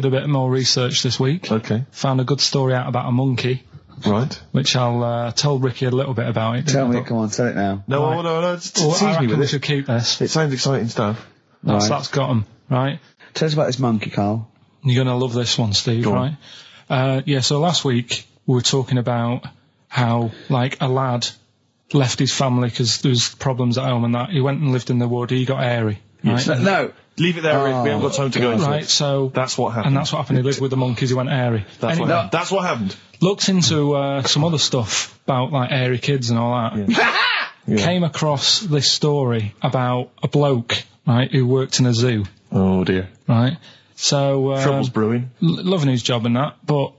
did a bit more research this week. Okay. Found a good story out about a monkey. Right. Which I'll tell Ricky a little bit about it. Tell me, come on, tell it now. No, Right. no, tease I me reckon with we it. should keep this. It sounds exciting stuff. That's got 'em, right? Tell us about this monkey, Carl. You're going to love this one, Steve, Go right? So last week we were talking about how, like, a lad left his family because there was problems at home and that. He went and lived in the wood. He got airy, right? No. Leave it there, Rick. We haven't got time to go into Right, it. so... That's what happened. And that's what happened. He lived with the monkeys. He went airy. That's what happened. Looked into some other stuff about, like, airy kids and all that. Yeah. Came across this story about a bloke, right, who worked in a zoo. Oh, dear. Right? So... Trouble's brewing. Loving his job and that, but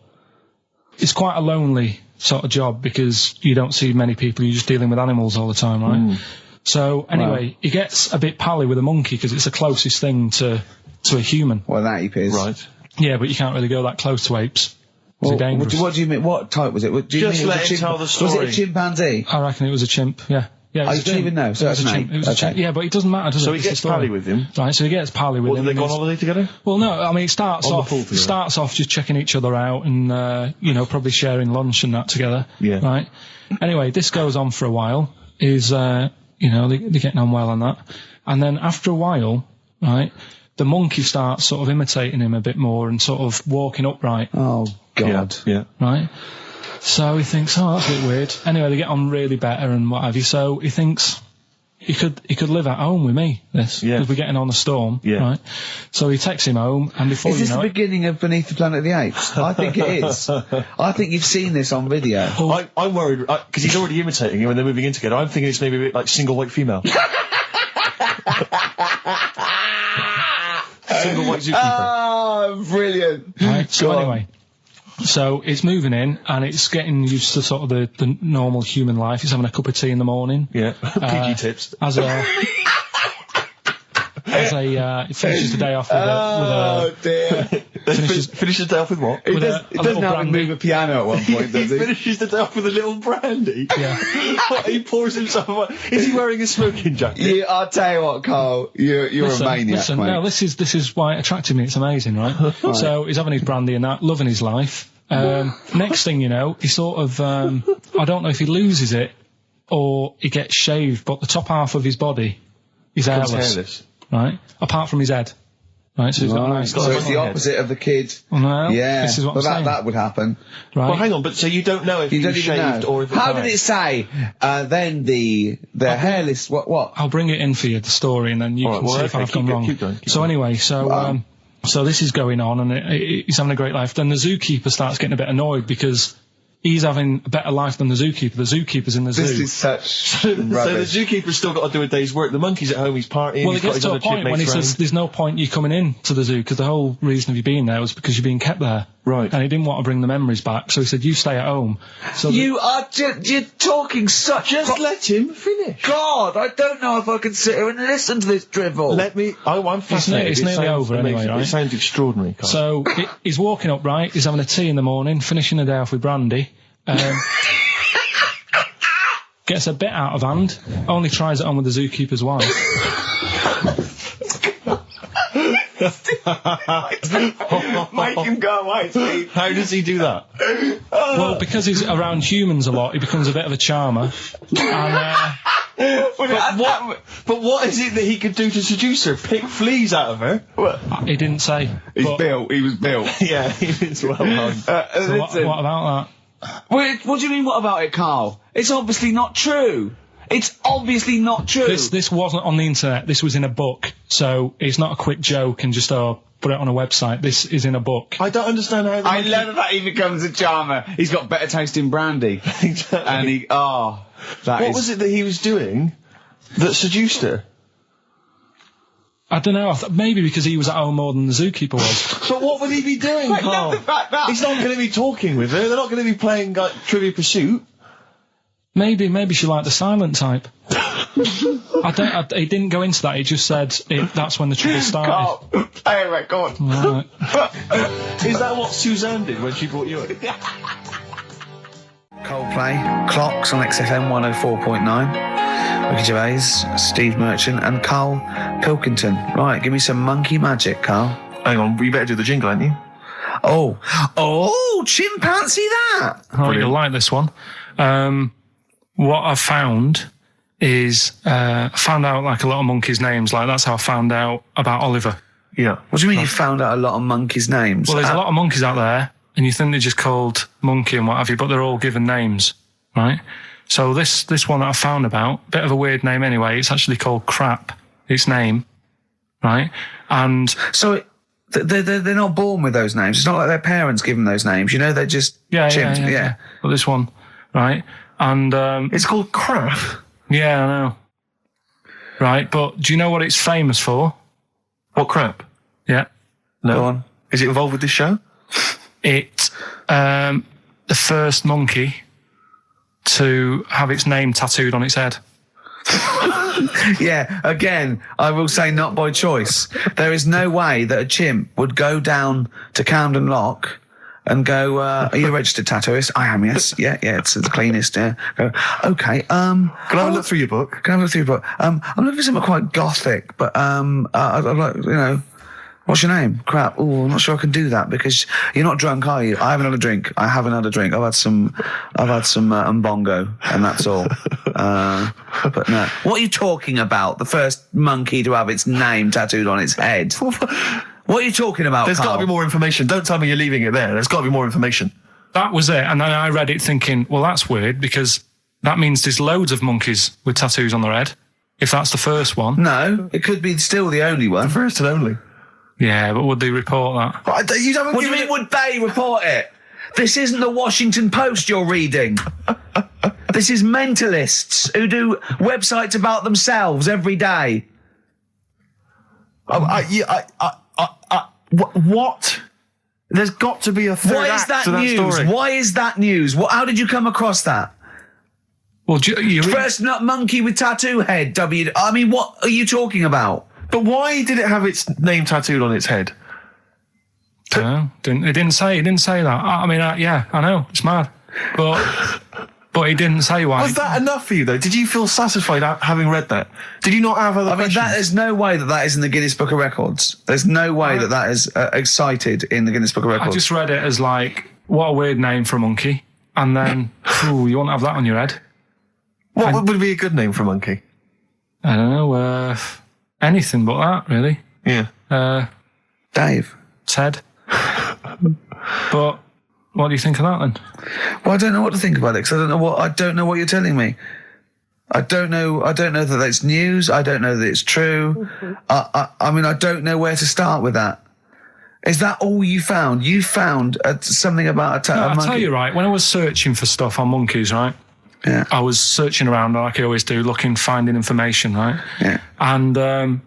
it's quite a lonely sort of job because you don't see many people. You're just dealing with animals all the time, right? So, anyway, he gets a bit pally with a monkey because it's the closest thing to a human. Well, that ape is. Right. Yeah, but you can't really go that close to apes. Well, they're dangerous. What do you mean? What type was it? Do you Just mean let him tell the story. Was it a chimpanzee? I reckon it was a chimp, yeah. Yeah, it was You a don't chimp. even know, so It was that's a an chimp. ape. It was a chimp. Yeah, but it doesn't matter, does it? So he It's the gets story. pally with him. Right, so he gets pally with What, him. do they go on He's- holiday together? Well, no, I mean, it starts On the off pool together. just checking each other out and, probably sharing lunch and that together. Yeah. Right? Anyway, this goes on for a while. They're getting on well on that. And then after a while, right, the monkey starts sort of imitating him a bit more and sort of walking upright. Oh, God. Yeah. Right? So he thinks, that's a bit weird. Anyway, they get on really better and what have you. So he thinks he could live at home with me, this. Yeah. Because we're getting on a storm. Yeah. Right? So he takes him home and before Is you this know the it... beginning of Beneath the Planet of the Apes? I think it is. I think you've seen this on video. I'm worried, because he's already imitating him and they're moving in together. I'm thinking it's maybe a bit like Single White Female. Single White Zookeeper. Oh, brilliant. Right, so Go on. anyway, so it's moving in and it's getting used to sort of the normal human life. It's having a cup of tea in the morning. Yeah. Pinky tips. It finishes the day off with Oh, dear. Finishes the day off with what? He with does, a he doesn't little have to brandy. move a piano at one point, does he? Finishes the day off with a little brandy. Yeah. He pours himself. Is he wearing a smoking jacket? I'll tell you what, Carl. You're a maniac, mate. No, this is why it attracted me. It's amazing, right? So he's having his brandy and that, loving his life. Next thing you know, he sort of, I don't know if he loses it or he gets shaved, but the top half of his body is hairless. Right? Apart from his head. Right, so he's got a nice... So it's the opposite of the kid. No, Yeah, this is what I'm saying. that would happen. Right? Well, hang on, but so you don't know if You he don't was even shaved know. or if How did it say? Then the hairless. What? I'll bring it in for you, the story, and then you can see if I've gone wrong. Keep going. So anyway, so this is going on, and he's having a great life. Then the zookeeper starts getting a bit annoyed because he's having a better life than the zookeeper. The zookeeper's in the zoo. This is such So the rubbish. zookeeper's still got to do a day's work. The monkey's at home, he's partying. Well, he's it got gets his to a other point when he chipmates says round. there's no point you coming in to the zoo because the whole reason of you being there was because you're being kept there. Right. And he didn't want to bring the memories back, so he said, you stay at home. So You are you're talking such. Just let him finish. God, I don't know if I can sit here and listen to this drivel. I'm fascinated. It's It nearly sounds over anyway, amazing. right? It sounds extraordinary, Carl. So he's walking up, right? He's having a tea in the morning, finishing the day off with brandy. Gets a bit out of hand. Only tries it on with the zookeeper's wife. Make him go away, Steve. How does he do that? Well, because he's around humans a lot, he becomes a bit of a charmer. And, But what is it that he could do to seduce her? Pick fleas out of her? he didn't say. He But- was built. Yeah, it's well done. So what about that? Wait, what do you mean, what about it, Carl? It's obviously not true. It's obviously not true. This wasn't on the internet. This was in a book. So it's not a quick joke and just put it on a website. This is in a book. I don't understand how the I monkey... love that he becomes a charmer. He's got better taste in brandy. Exactly. And What was it that he was doing that seduced her? I don't know. Maybe because he was at home more than the zookeeper was. But what would he be doing, I Carl? love the fact that... He's not going to be talking with her. They're not going to be playing like Trivia Pursuit. Maybe she liked the silent type. He didn't go into that. He just said that's when the trouble started. Carl, play a record. Right. Is that what Suzanne did when she brought you in? Coldplay, Clocks on XFM 104.9. Ricky Gervais, Steve Merchant and Karl Pilkington. Right, give me some monkey magic, Carl. Hang on, we better do the jingle, ain't you? Oh, chimpanzee that. Oh, you'll like this one. What I've found is I found out like a lot of monkeys' names. Like that's how I found out about Oliver. Yeah. What do you mean you found out a lot of monkeys' names? Well, there's a lot of monkeys out there, and you think they're just called Monkey and what have you, but they're all given names, right? So this one that I found about, bit of a weird name anyway. It's actually called Crap. Its name, right? And so they're not born with those names. It's not like their parents give them those names. You know, they're just chimps. Yeah. But this one, right? And it's called Crap. Yeah, I know. Right, but do you know what it's famous for? What crap? Yeah. No. Go on. Is it involved with this show? It's the first monkey to have its name tattooed on its head. Yeah, again, I will say not by choice. There is no way that a chimp would go down to Camden Lock and go, are you a registered tattooist? I am, yes. Yeah, it's the cleanest, yeah. Go, okay, Can I have a look through your book? I'm looking for something quite gothic, but, I'd like, you know, what's your name? Crap. Oh, I'm not sure I can do that because you're not drunk, are you? I haven't had a drink. I've had some Mbongo, and that's all. But no. What are you talking about? The first monkey to have its name tattooed on its head. What are you talking about, There's got to be more information. Don't tell me you're leaving it there. There's got to be more information. That was it. And then I read it thinking, well, that's weird because that means there's loads of monkeys with tattoos on their head. If that's the first one. No, it could be still the only one. The first and only. Yeah, but would they report that? What do you mean, would they report it? This isn't the Washington Post you're reading. This is mentalists who do websites about themselves every day. What? There's got to be a third act to that news? story. Why is that news? How did you come across that? Well, you first nut monkey with tattoo head. I mean, what are you talking about? But why did it have its name tattooed on its head? No, it didn't say that. I mean, yeah, I know it's mad, but he didn't say why. Was that enough for you though? Did you feel satisfied having read that? Did you not have other questions? I mean, there's no way that is in the Guinness Book of Records. There's no way that is cited in the Guinness Book of Records. I just read it as like, what a weird name for a monkey, and then, you want to have that on your head? What would be a good name for a monkey? I don't know. Anything but that, really. Yeah. Dave. Ted. But what do you think of that then? Well, I don't know what to think about it because I don't know what you're telling me. I don't know that that's news. I don't know that it's true. I mean, I don't know where to start with that. Is that all you found? You found something about a monkey? I'll tell you, right, when I was searching for stuff on monkeys, right? Yeah. I was searching around like I always do, finding information, right? Yeah. And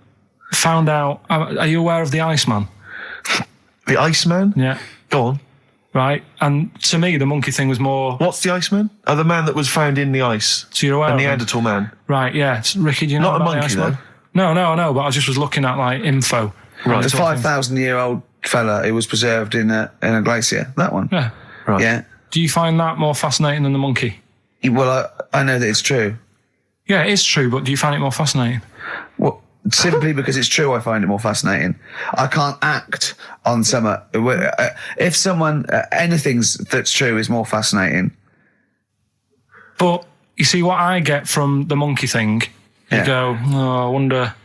found out, are you aware of the Iceman? The Iceman? Yeah. Go on. Right, and to me, the monkey thing was more... What's the Iceman? Oh, the man that was found in the ice. So you're aware of Neanderthal man. Right, yeah. It's Ricky, do you know about the monkey, Iceman? though. No, but I just was looking at, info. Right. The 5,000-year-old fella who was preserved in a glacier. That one. Yeah. Right. Yeah. Do you find that more fascinating than the monkey? Well, I know that it's true. Yeah, it is true, but do you find it more fascinating? Well, simply because it's true, I find it more fascinating. I can't act on if someone, anything that's true is more fascinating. But you see what I get from the monkey thing, you go, I wonder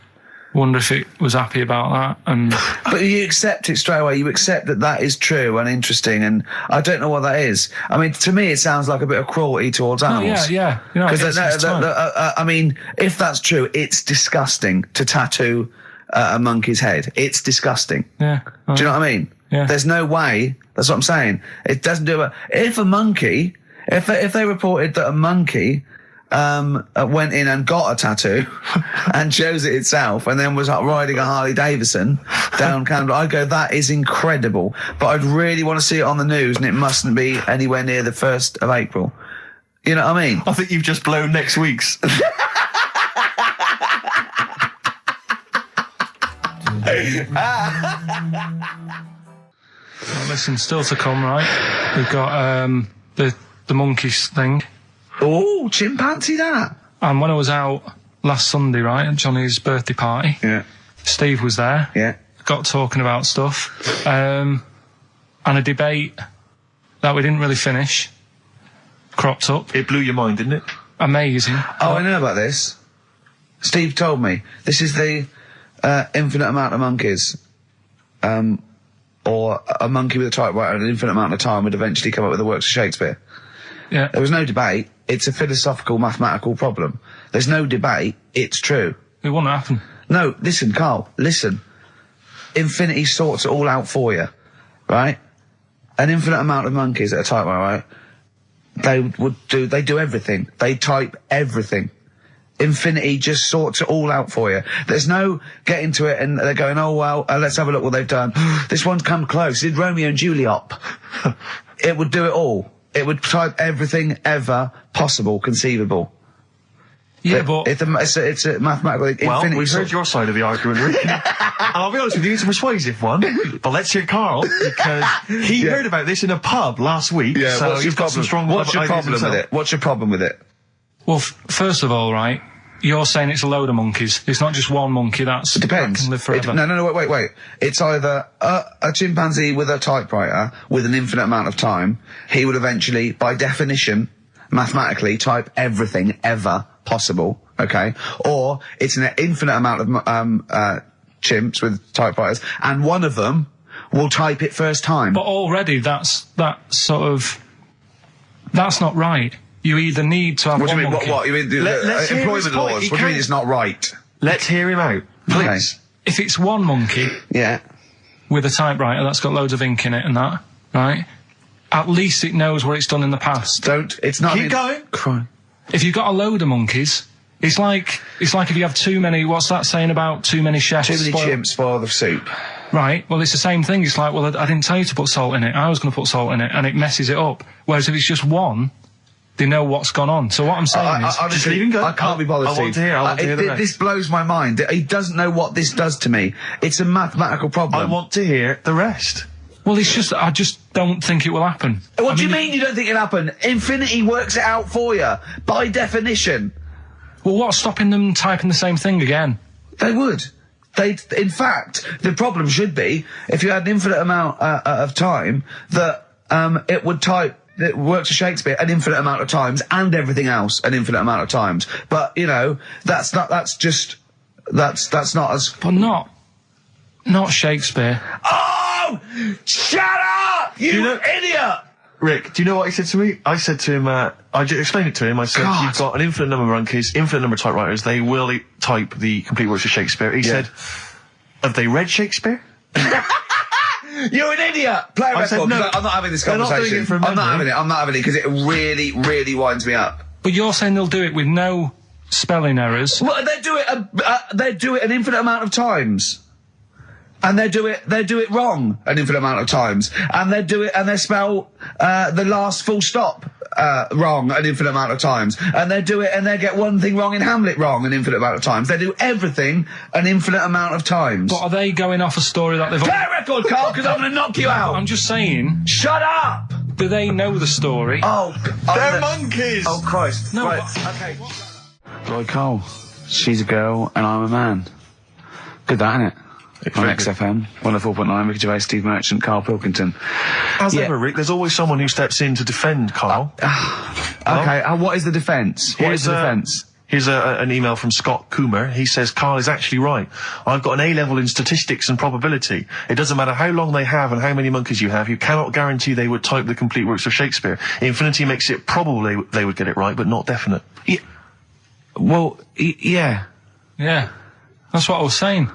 if it was happy about that. And but you accept it straight away. You accept that is true and interesting, and I don't know what that is. I mean, to me, it sounds like a bit of cruelty towards animals. Yeah. Because I mean, if that's true, it's disgusting to tattoo a monkey's head. It's disgusting. Yeah. Do you know what I mean? Yeah. There's no way. That's what I'm saying. It doesn't do it. If a monkey, if they reported that a monkey went in and got a tattoo and chose it itself and then was riding a Harley Davidson down Camden, I'd go, that is incredible. But I'd really want to see it on the news, and it mustn't be anywhere near the 1st of April. You know what I mean? I think you've just blown next week's. Well, listen, still to come, right? We've got the monkeys thing. Oh, chimpanzee that. And when I was out last Sunday, right, at Johnny's birthday party, yeah, Steve was there. Yeah. Got talking about stuff. And and a debate that we didn't really finish cropped up. It blew your mind, didn't it? Amazing. Oh, I know about this. Steve told me. This is the infinite amount of monkeys. Or a monkey with a typewriter and an infinite amount of time would eventually come up with the works of Shakespeare. Yeah. There was no debate. It's a philosophical, mathematical problem. There's no debate. It's true. It wouldn't happen. No, listen, Carl, listen. Infinity sorts it all out for you, right? An infinite amount of monkeys at a typewriter, right? They do everything. They type everything. Infinity just sorts it all out for you. There's no getting to it and they're going, oh, well, let's have a look what they've done. This one's come close. Did Romeo and Juliet. It would do it all. It would type everything ever possible, conceivable. Yeah, but it's a mathematical Well, infinity. we've heard your side of the argument, Rick. And I'll be honest with you, it's a persuasive one. But let's hear Karl, because he heard about this in a pub last week. Yeah, so what's your he's got problem? some strong What's your ideas problem with himself. it? What's your problem with it? well, first of all, right, you're saying it's a load of monkeys. It's not just one monkey. That Depends. can live forever. No, wait. It's either a chimpanzee with a typewriter with an infinite amount of time. He would eventually, by definition, mathematically, type everything ever possible. Okay, or it's an infinite amount of chimps with typewriters, and one of them will type it first time. But already, that's not right. You either need to have What do one you mean? monkey. What? You mean Let's hear his employment point. laws? He What do you mean can't- it's not right? Let's hear him out, please. If it's one monkey Yeah. with a typewriter that's got loads of ink in it and that, right? At least it knows what it's done in the past. It's not. Keep going. Crime. If you've got a load of monkeys, it's like if you have too many. What's that saying about too many chefs? Too many spoil- chimps spoil the soup. Right. Well, it's the same thing. It's like, well, I didn't tell you to put salt in it. I was going to put salt in it, and it messes it up. Whereas if it's just one, they know what's gone on. So what I'm saying is, honestly, leave him go. I can't be bothered. I want Steve. to hear- I want to hear the rest. This blows my mind. He doesn't know what this does to me. It's a mathematical problem. I want to hear the rest. well, it's just I just don't think it will happen. What I do you mean you don't think it'll happen? Infinity works it out for you, by definition. Well, what's stopping them typing the same thing again? They would. In fact, the problem should be, if you had an infinite amount of time, that it would type, it works for Shakespeare an infinite amount of times, and everything else an infinite amount of times. But, you know, that's not as... But not Shakespeare. Oh! Shut up! You idiot! Rick, do you know what he said to me? I said to him, I just explained it to him. I said, God. you've got an infinite number of monkeys, infinite number of typewriters. They will type the complete works of Shakespeare. He said, have they read Shakespeare? You're an idiot! Play a I record. said, no, I'm not having this they're not doing conversation. it from I'm not memory. having it because it really, really winds me up. But you're saying they'll do it with no spelling errors. Well, they do it an infinite amount of times. And they do it wrong an infinite amount of times. And they spell the last full stop wrong an infinite amount of times. And they get one thing wrong in Hamlet wrong an infinite amount of times. They do everything an infinite amount of times. But are they going off a story that they've... Play a record, Carl, because I'm going to knock you out. I'm just saying, Shut up! do they know the story? They're monkeys! Oh, Christ. No, Right, but- okay. Right, Carl. She's a girl and I'm a man. Good that, innit? On XFM, 104.9, Ricky Gervais, Steve Merchant, Karl Pilkington. As ever, Rick, there's always someone who steps in to defend Karl. Okay, what is the defence? What is the defence? Here's an email from Scott Coomer. He says, Karl is actually right. I've got an A-level in statistics and probability. It doesn't matter how long they have and how many monkeys you have. You cannot guarantee they would type the complete works of Shakespeare. Infinity makes it probable they would get it right, but not definite. Yeah. Well, yeah. Yeah. That's what I was saying.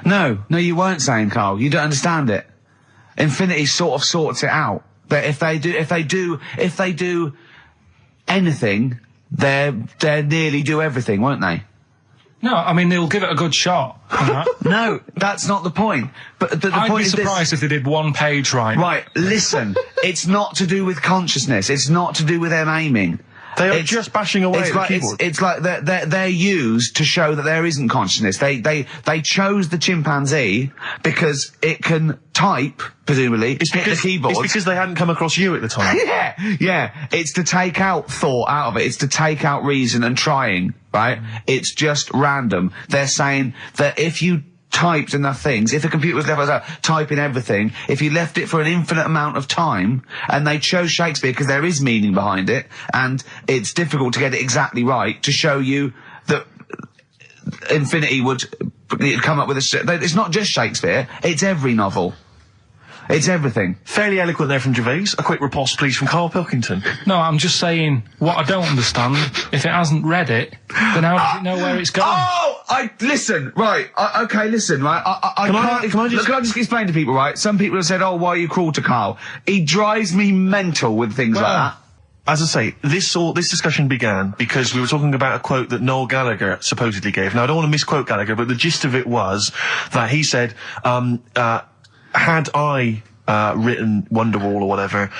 No, you weren't saying, Carl. You don't understand it. Infinity sort of sorts it out. That if they do anything, they nearly do everything, won't they? No, I mean, they'll give it a good shot. on that. No, that's not the point. But the I'd point be is surprised if they did one page right. Right, listen. It's not to do with consciousness. It's not to do with them aiming. They are just bashing away at the keyboard. It's like they're used to show that there isn't consciousness. They chose the chimpanzee because it can type, presumably, hit the keyboard. It's because they hadn't come across you at the time. Yeah. It's to take out thought out of it. It's to take out reason and trying, right? It's just random. They're saying that if you typed enough things, if the computer was left typing everything, if you left it for an infinite amount of time, and they chose Shakespeare because there is meaning behind it, and it's difficult to get it exactly right, to show you that infinity would come up with it's not just Shakespeare, it's every novel. It's everything. Fairly eloquent there from Gervais. A quick riposte, please, from Karl Pilkington. No, I'm just saying, what I don't understand, if it hasn't read it, then how does it know where it's going? Listen, right, listen, right, Can I just explain to people, right? Some people have said, why are you cruel to Karl? He drives me mental with things like that. As I say, this discussion began because we were talking about a quote that Noel Gallagher supposedly gave. Now, I don't want to misquote Gallagher, but the gist of it was that he said, had I written Wonderwall or whatever,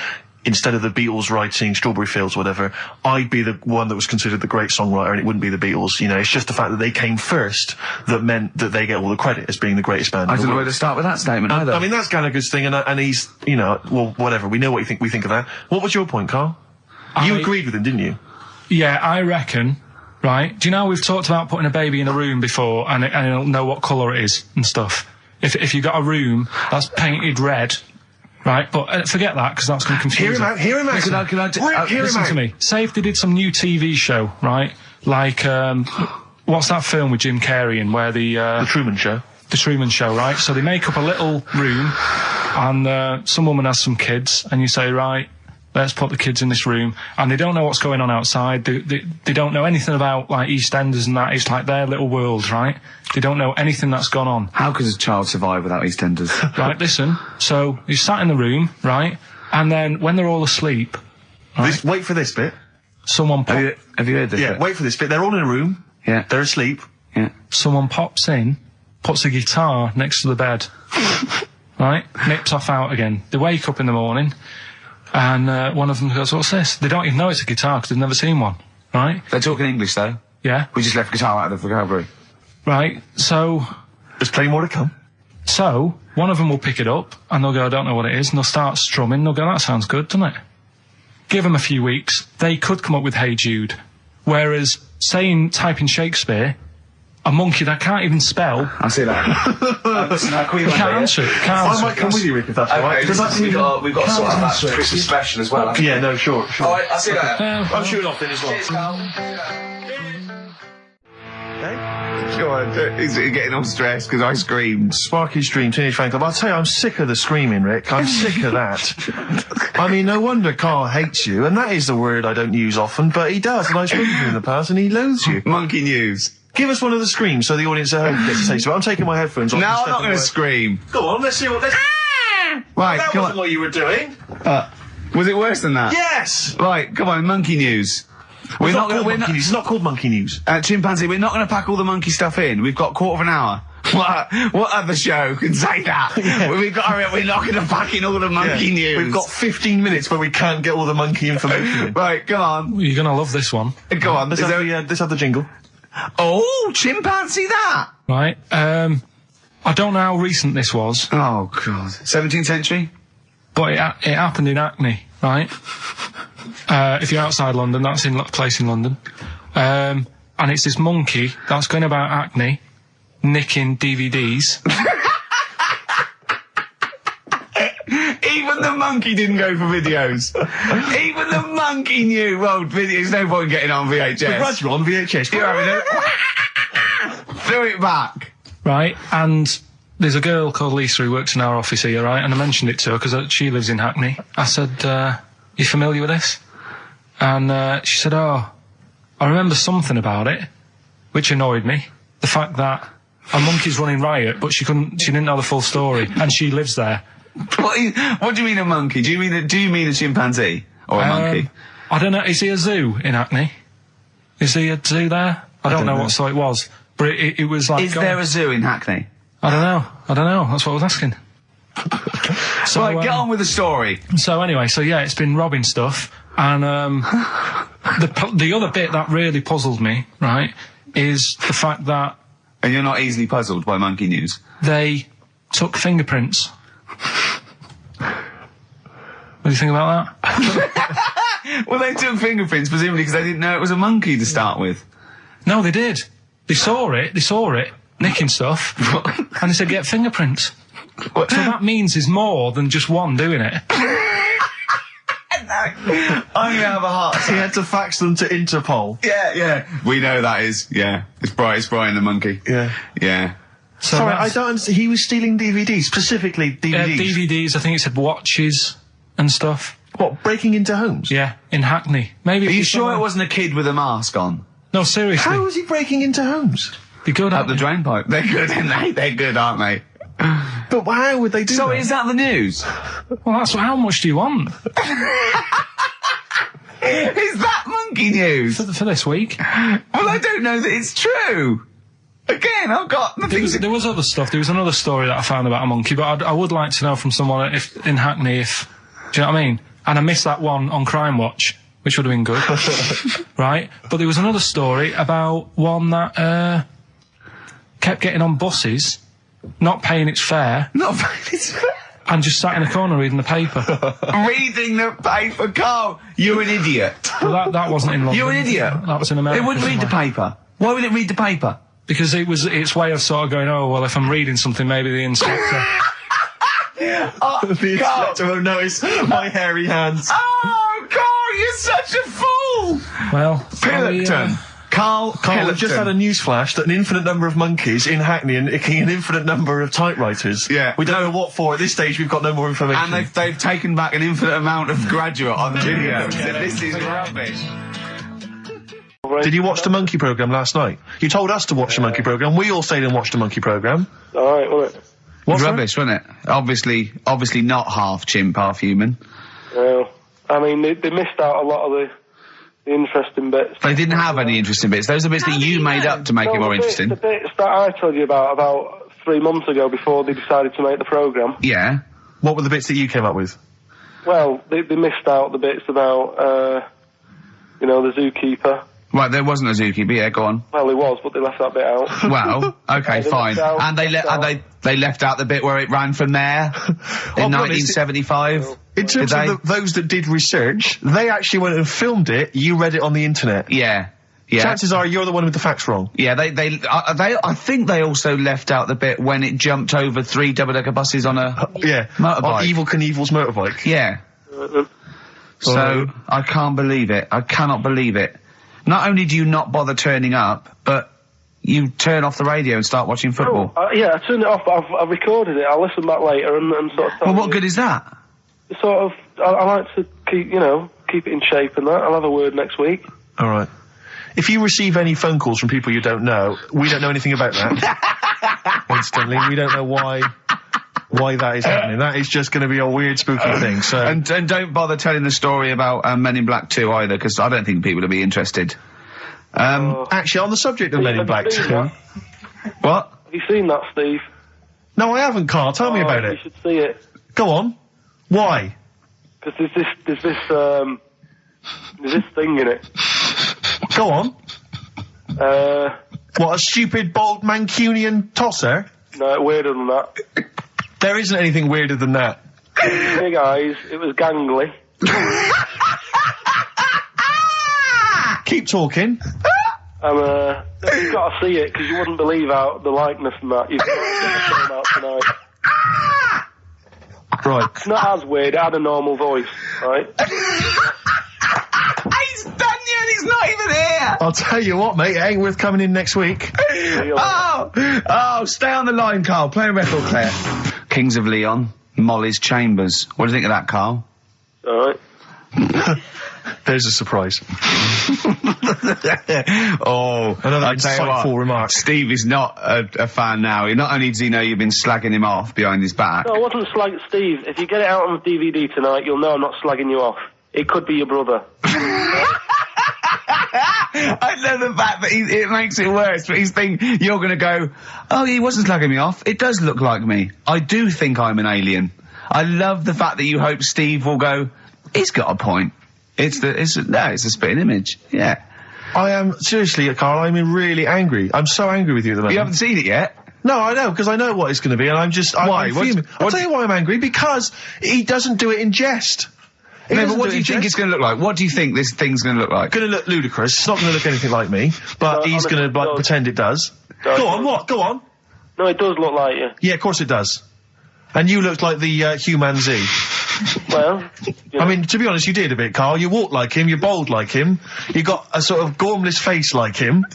instead of the Beatles writing Strawberry Fields or whatever, I'd be the one that was considered the great songwriter, and it wouldn't be the Beatles. You know, it's just the fact that they came first that meant that they get all the credit as being the greatest band. I don't know where to start with that statement either. I mean, that's Gallagher's thing, and he's, you know, well, whatever. We know what we think of that. What was your point, Karl? You agreed with him, didn't you? Yeah, I reckon. Right? Do you know we've talked about putting a baby in a room before, and it'll know what colour it is and stuff. If you've got a room that's painted red, right? But forget that, because that's going to confuse Hear him out. Listen to me. Say if they did some new TV show, right? Like, what's that film with Jim Carrey in where The Truman Show. The Truman Show, right? So they make up a little room, and some woman has some kids, and you say, right, let's put the kids in this room, and they don't know what's going on outside. They don't know anything about, like, EastEnders and that. It's like their little world, right? They don't know anything that's gone on. How could a child survive without EastEnders? Right, listen. So, you sat in the room, right? And then, when they're all asleep... Right, wait for this bit. Someone Have you heard this bit? Wait for this bit. They're all in a room. Yeah. They're asleep. Yeah. Someone pops in, puts a guitar next to the bed. Right? Nips off out again. They wake up in the morning... And one of them goes, what's this? They don't even know it's a guitar because they've never seen one, right? They're talking English, though. Yeah. We just left guitar out of the vocabulary. Right, so... There's plenty more to come. So, one of them will pick it up, and they'll go, I don't know what it is, and they'll start strumming, they'll go, that sounds good, doesn't it? Give them a few weeks, they could come up with Hey Jude. Whereas, typing Shakespeare... A monkey that can't even spell. I see that. Listen, can't answer it. I might come with you, Rick, if that's all right. We've got to sort out that Christmas special as well. Yeah, no, sure. All right, I'll see you later. I'm shooting off then as well. Cheers, Karl. Go on, he's getting all stressed because I screamed. Sparky's Dream, Teenage Fan Club. I'll tell you, I'm sick of the screaming, Rick. I'm sick of that. I mean, no wonder Karl hates you, and that is the word I don't use often, but he does, and I've spoken to him in the past, and he loathes you. Monkey news. Give us one of the screams so the audience at home gets to taste of it. I'm taking my headphones off. No, I'm not going to scream. Go on, let's see what... Right, that wasn't what you were doing. Was it worse than that? Yes! Right, come on, monkey news. It's not called monkey news. Chimpanzee, we're not going to pack all the monkey stuff in. We've got a quarter of an hour. What other show can say that? Yeah. We're not going to pack in all the monkey news. We've got 15 minutes where we can't get all the monkey information in. Right, come on. You're going to love this one. Go on. Let's have the jingle. Oh, chimpanzee that! Right, I don't know how recent this was. Oh, God. 17th century? But it happened in Hackney, right? If you're outside London, that's in a place in London. And it's this monkey that's going about Hackney, nicking DVDs. Even the monkey didn't go for videos. Even the monkey knew, well, there's no point getting on VHS. We're glad you're on VHS. You're having it. Throw it back. Right, and there's a girl called Lisa who works in our office here, right? And I mentioned it to her because she lives in Hackney. I said, you familiar with this? And she said, oh, I remember something about it, which annoyed me. The fact that a monkey's running riot, but she didn't know the full story, and she lives there. What do you mean a monkey? Do you mean a chimpanzee or a monkey? I don't know. Is he a zoo in Hackney? Is he a zoo there? I don't know what site it was, but it was like. Is there a zoo in Hackney? I don't know. That's what I was asking. So right, get on with the story. So anyway, it's been robbing stuff, and the other bit that really puzzled me, right, is the fact that. And you're not easily puzzled by monkey news. They took fingerprints. What do you think about that? Well, they took fingerprints, presumably because they didn't know it was a monkey to start with. No, they did. They saw it, nicking stuff, and he said get fingerprints. So that means there's more than just one doing it. I'm gonna have a heart attack. He had to fax them to Interpol. Yeah. We know that is. Yeah. It's Brian the monkey. Yeah. So Sorry, I don't understand. He was stealing DVDs, specifically DVDs. DVDs, I think it said watches and stuff. What, breaking into homes? Yeah, in Hackney. Maybe. Are you sure it wasn't a kid with a mask on? No, seriously. How was he breaking into homes? Be good Up the drain pipe. They're good, aren't they? They're good, aren't they? But how would they do So that? is that the news? Well, that's how much do you want Is that monkey news? for this week? Well, I don't know that it's true. Again, I've got the things. There was other stuff. There was another story that I found about a monkey, but I would like to know from someone if in Hackney if. Do you know what I mean? And I missed that one on Crime Watch, which would have been good, right? But there was another story about one that kept getting on buses, not paying its fare, and just sat in a corner reading the paper. Reading the paper, Carl. You're an idiot. Well, that wasn't in London. You're an idiot. That was in America. It wouldn't read the somewhere. paper. Why would it read the paper? Because it was its way of sort of going, oh, well, if I'm reading something, maybe the inspector... The inspector will notice my hairy hands. Oh, Carl, you're such a fool! Well... Pilkington. Karl We've Pilkington. just had a news flash that an infinite number of monkeys in Hackney and nicking an infinite number of typewriters. Yeah. We don't know what for. At this stage, we've got no more information. And they've taken back an infinite amount of graduate on video. This is rubbish. Did you watch the monkey programme last night? You told us to watch the monkey programme. We all stayed and watched the monkey programme. Alright, wasn't it? What's that? Rubbish, wasn't it? Obviously not half chimp, half human. Well, I mean, they missed out a lot of the interesting bits. They didn't have any interesting bits. Those are bits that you made up to make it more interesting. The bits that I told you about 3 months ago before they decided to make the programme. Yeah. What were the bits that you came up with? Well, they missed out the bits about, the zookeeper. Right, there wasn't a zookeeper. Yeah, go on. Well, there was, but they left that bit out. Well, okay, They fine. left out- And they left out the bit where it ran for mayor in 1975. In terms of those that did research, they actually went and filmed it. You read it on the internet. Yeah. Chances are you're the one with the facts wrong. Yeah, I think they also left out the bit when it jumped over 3 double-decker buses on a motorbike. On Evel Knievel's motorbike. Yeah. So, I can't believe it. I cannot believe it. Not only do you not bother turning up, but you turn off the radio and start watching football. Yeah, I turned it off, but I've recorded it. I'll listen back later and sort of... Well, what good is that? Sort of, I like to keep it in shape and that. I'll have a word next week. All right. If you receive any phone calls from people you don't know, we don't know anything about that. Instantly, we don't know why that is happening. That is just going to be a weird, spooky thing. So And don't bother telling the story about Men in Black 2 either, because I don't think people will be interested. actually, on the subject of Men in Black 2, What? Have you seen that, Steve? no, I haven't, Carl. Tell me about You it. should see it. Go on. Why? Because there's this thing in it. Go on. What, a stupid, bald Mancunian tosser? No, weirder than that. There isn't anything weirder than that. Big eyes, it was gangly. Keep talking. And, you've got to see it, because you wouldn't believe how the likeness and that. You've got to get the film out tonight. Right. It's not as weird, it had a normal voice, right? He's done yet, he's not even here! I'll tell you what, mate, it ain't worth coming in next week. Oh, stay on the line, Carl. Play a record player. Kings of Leon, Molly's Chambers. What do you think of that, Carl? Alright. There's a surprise. Oh, Another I'll tell you what, insightful remark. Steve is not a fan now. Not only does he know you've been slagging him off behind his back. No, I wasn't slagging Steve. If you get it out on the DVD tonight, you'll know I'm not slagging you off. It could be your brother. I love the fact that it makes it worse, but he's thinking you're going to go, oh, he wasn't slagging me off. It does look like me. I do think I'm an alien. I love the fact that you hope Steve will go, he's got a point. It's a spitting image. Yeah. I am, seriously, Carl, I'm really angry. I'm so angry with you at the moment. You haven't seen it yet? No, I know, because I know what it's going to be, and I'm just... Why? I'm fuming. I'll tell you why I'm angry, because he doesn't do it in jest. He No, doesn't but what do do you it think just- it's going to look like? What do you think this thing's going to look like? Going to look ludicrous. It's not going to look anything like me, but No, he's going to honestly, like no. pretend it does. No, Go it on, doesn't. what? Go on. No, it does look like you. Yeah, of course it does. And you looked like the chimpanzee. Well, you I know, mean, to be honest, you did a bit, Carl. You walk like him, you're bold like him, you got a sort of gormless face like him.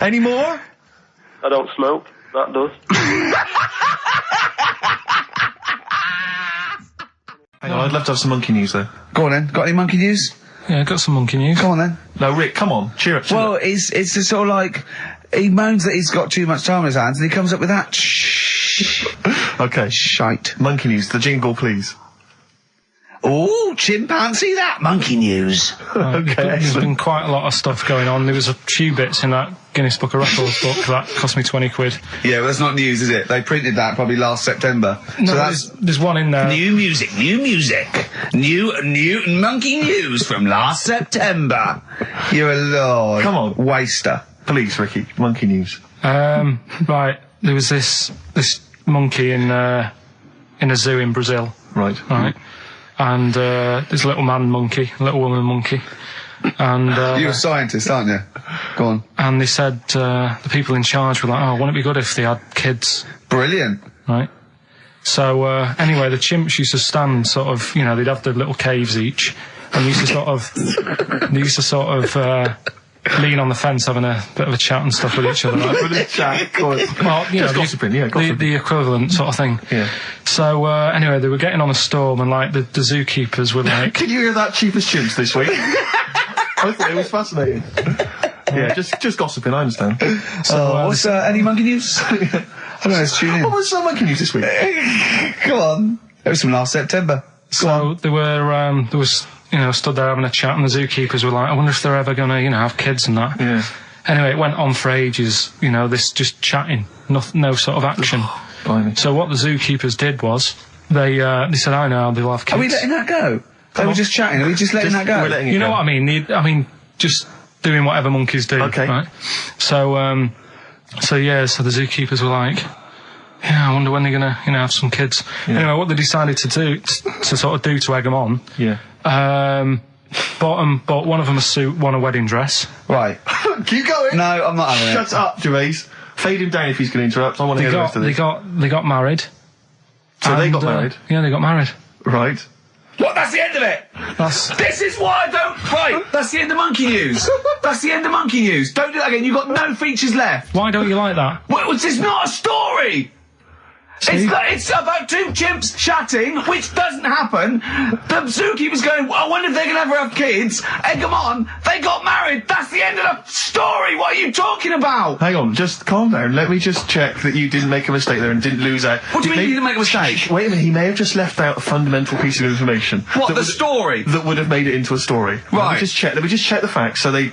Any more? I don't smoke. That does. Hang on, I'd love to have some monkey news though. Go on then. Got any monkey news? Yeah, got some monkey news. Go on then. No, Rick, come on, cheer up. Well, it's just sort of like he moans that he's got too much time on his hands, and he comes up with that Okay, shite. monkey news, the jingle, please. Oh, chimpanzee, that monkey news. Okay, There's excellent. been quite a lot of stuff going on. There was a few bits in that Guinness Book of Records book that cost me 20 quid. Yeah, well, that's not news, is it? They printed that probably last September. No, so that's there's one in there. new music, new monkey news from last September. You're a lord. Come on. Waster. Please, Ricky, monkey news. Right, there was this monkey in a zoo in Brazil, Right. right? And there's a little man monkey, a little woman monkey, and You're a scientist, aren't you? Go on. and they said the people in charge were like, oh, wouldn't it be good if they had kids, Brilliant. right? So anyway, the chimps used to stand sort of, they'd have their little caves each, and used to sort of lean on the fence having a bit of a chat and stuff with each other, right? Well, Just gossiping, yeah, gossiping. the equivalent sort of thing. Yeah. So anyway, they were getting on a storm, and like the zookeepers were like, Did you hear that cheapest chimps this week? I thought it was fascinating. Yeah, just gossiping, I understand. What's any monkey news? I don't know, let's tune in. What was some monkey news this week? Go on. It was from last September. so they were there was stood there having a chat, and the zookeepers were like, I wonder if they're ever gonna have kids and that. Yeah. Anyway, it went on for ages. This just chatting, no sort of action. Blimey. So what the zookeepers did was they said, I know they'll have kids. Are we letting that go? They were just chatting. Are we just letting that go? We're letting it You know go. what I mean? I mean, just doing whatever monkeys do. Okay. Right? So the zookeepers were like, yeah, I wonder when they're gonna, have some kids. Anyway, what they decided to do, to sort of do to egg them on, Yeah. bought one of them a suit, one a wedding dress. Right. Keep going. No, I'm not having Shut it. up, Gervais. Fade him down if he's going to interrupt. I want to hear the rest of this. They got married. So they And, got married. Yeah, they got married. Right. What? That's the end of it. This is why I don't. Right. That's the end of monkey news. That's the end of monkey news. Don't do that again. You've got no features left. Why don't you like that? Well, this is not a story. See? It's about two chimps chatting, which doesn't happen. The zookeeper's going, I wonder if they're going to ever have kids. Egg them on. They got married. That's the end of the story. What are you talking about? Hang on, just calm down. Let me just check that you didn't make a mistake there and didn't lose out. What do you mean you didn't make a mistake? Wait a minute, he may have just left out a fundamental piece of information. What, that the would- story? That would have made it into a story. Right. Let me just check the facts. So they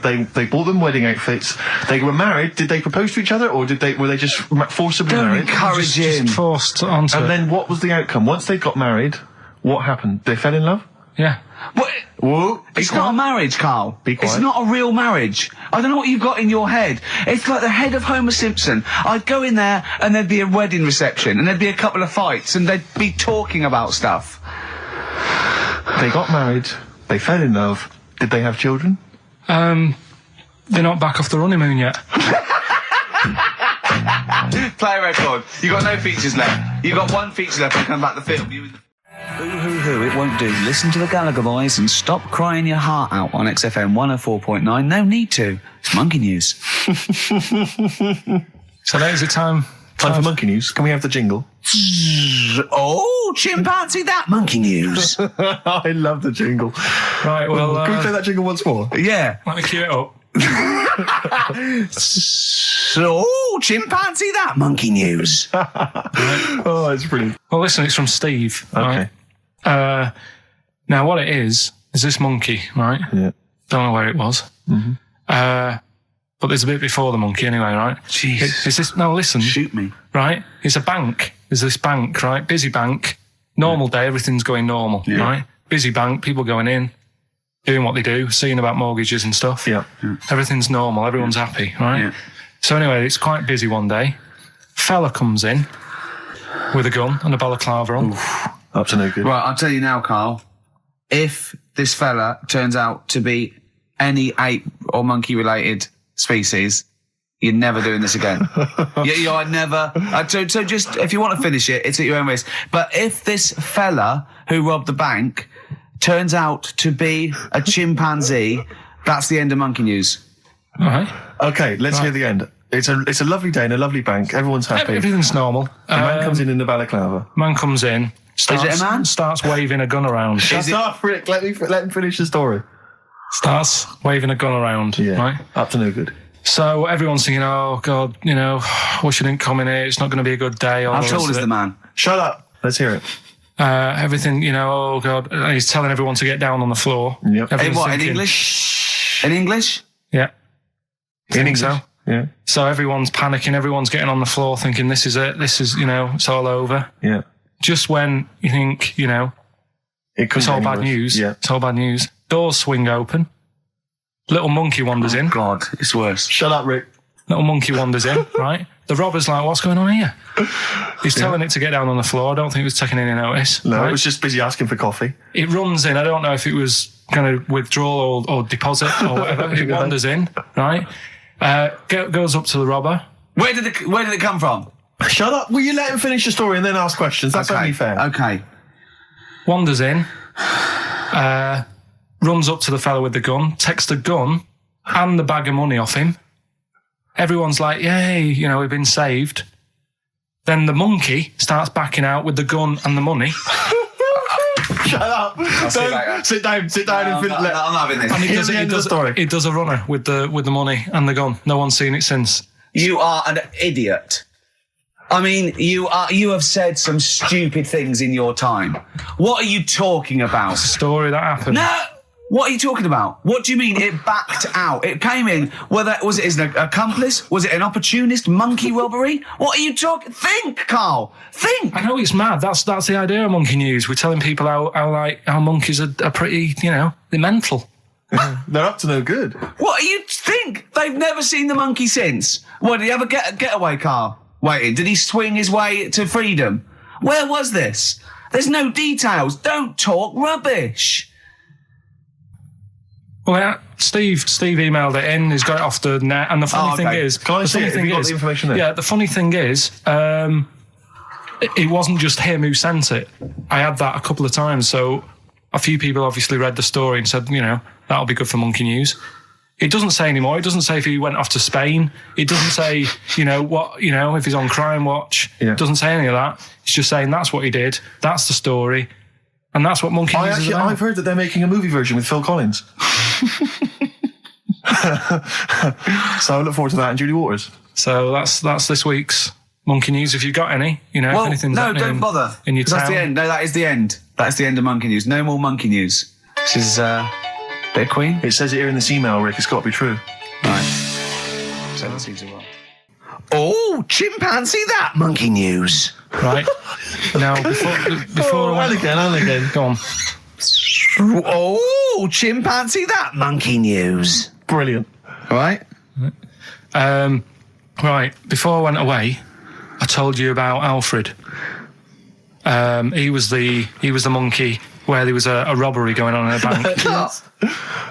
bought them wedding outfits. They were married. Did they propose to each other, or were they just forcibly Don't married? encourage him. Just forced onto And it. then what was the outcome? Once they got married, what happened? They fell in love? Yeah. What? Whoa. It's not a marriage, Carl. Be quiet. It's not a real marriage. I don't know what you've got in your head. It's like the head of Homer Simpson. I'd go in there and there'd be a wedding reception and there'd be a couple of fights and they'd be talking about stuff. They got married. They fell in love. Did they have children? They're not back off the honeymoon yet. Play a record. You got no features left. You got one feature left and come back to the film. Hoo, it won't do. Listen to the Gallagher Boys and stop crying your heart out on XFM 104.9. No need to. It's monkey news. So that is the time. Time for monkey news. Can we have the jingle? Oh, chimpanzee, that monkey news. I love the jingle. Right, well, Can we play that jingle once more? Yeah. let me cue it up. So, chimpanzee, that monkey news. Oh, it's brilliant. Well, listen, it's from Steve. Okay. Right? Now, what it is this monkey, right? Yeah. Don't know where it was. Mm-hmm. But there's a bit before the monkey anyway, right? Jeez. It's this, no, listen. Shoot me. Right? It's a bank. There's this bank, right? Busy bank. Normal day, everything's going normal, right? Busy bank, people going in, doing what they do, seeing about mortgages and stuff. Yeah. Everything's normal, everyone's happy, right? Yeah. So anyway, it's quite busy one day. Fella comes in with a gun and a balaclava on. Up to no good. Right, I'll tell you now, Carl. if this fella turns out to be any ape or monkey related species, you're never doing this again. You're never. So just, if you want to finish it, it's at your own risk. But if this fella who robbed the bank turns out to be a chimpanzee, that's the end of monkey news. All right. Okay, let's hear the end. It's a lovely day in a lovely bank. Everyone's happy. Everything's normal. The man comes in the balaclava. Man comes in. Is it a man? Starts waving a gun around. Shut up, Rick. Let him finish the story. Starts waving a gun around. Yeah. Right. Up to no good. So everyone's thinking, oh God, wish you didn't come in here. It's not going to be a good day. How tall is the man? Shut up. Let's hear it. Everything, oh God. And he's telling everyone to get down on the floor. Yep. In what? In English? In English? Yeah. In English? So. Yeah. So everyone's panicking, everyone's getting on the floor thinking this is it, it's all over. Yeah. Just when you think, it's all bad news. Yeah. It's all bad news. Doors swing open. Little monkey wanders in. God, it's worse. Shut up, Rick. Little monkey wanders in, right? The robber's like, what's going on here? He's telling it to get down on the floor. I don't think it was taking any notice. No, right? it was just busy asking for coffee. It runs in. I don't know if it was going to withdraw or deposit or whatever. It wanders in, right? Goes up to the robber. Where did it come from? Shut up. Will you let him finish the story and then ask questions? That's only fair. Okay. Wanders in. Runs up to the fella with the gun. Takes the gun and the bag of money off him. Everyone's like, yay, we've been saved. Then the monkey starts backing out with the gun and the money. Shut up. Sit down and finish. I'm not having this. And he does a runner with the money and the gun. No one's seen it since. You are an idiot. I mean, you have said some stupid things in your time. What are you talking about? Story that happened. No! What are you talking about? What do you mean it backed out? It came in, was it an accomplice? Was it an opportunist monkey robbery? What are you talking? Think, Karl. Think. I know it's mad. That's the idea of monkey news. We're telling people how monkeys are pretty, they're mental. They're up to no good. What do you think? They've never seen the monkey since. What, did he have a getaway car waiting? Did he swing his way to freedom? Where was this? There's no details. Don't talk rubbish. Well, yeah, Steve emailed it in. He's got it off the net. And the funny thing is, can I see it? Have you got the information there? Yeah, the funny thing is, it wasn't just him who sent it. I had that a couple of times. So a few people obviously read the story and said, that'll be good for monkey news. It doesn't say anymore. It doesn't say if he went off to Spain. It doesn't say, if he's on Crime Watch. Yeah. It doesn't say any of that. It's just saying that's what he did. That's the story. And that's what monkey news is about. I've heard that they're making a movie version with Phil Collins. So I look forward to that and Julie Waters. So that's this week's monkey news. If you've got any, if anything's happening don't bother. In your town. That's the end. No, that is the end. That's the end of monkey news. No more monkey news. This is bit of Queen. It says it here in this email, Rick. It's got to be true. Right. So that seems wrong. Oh, chimpanzee that monkey news. Right. Now, before and again. Go on. Oh, chimpanzee that monkey news. Brilliant. Right. Right. Before I went away, I told you about Alfred. He was the monkey where there was a robbery going on in a bank. Yes.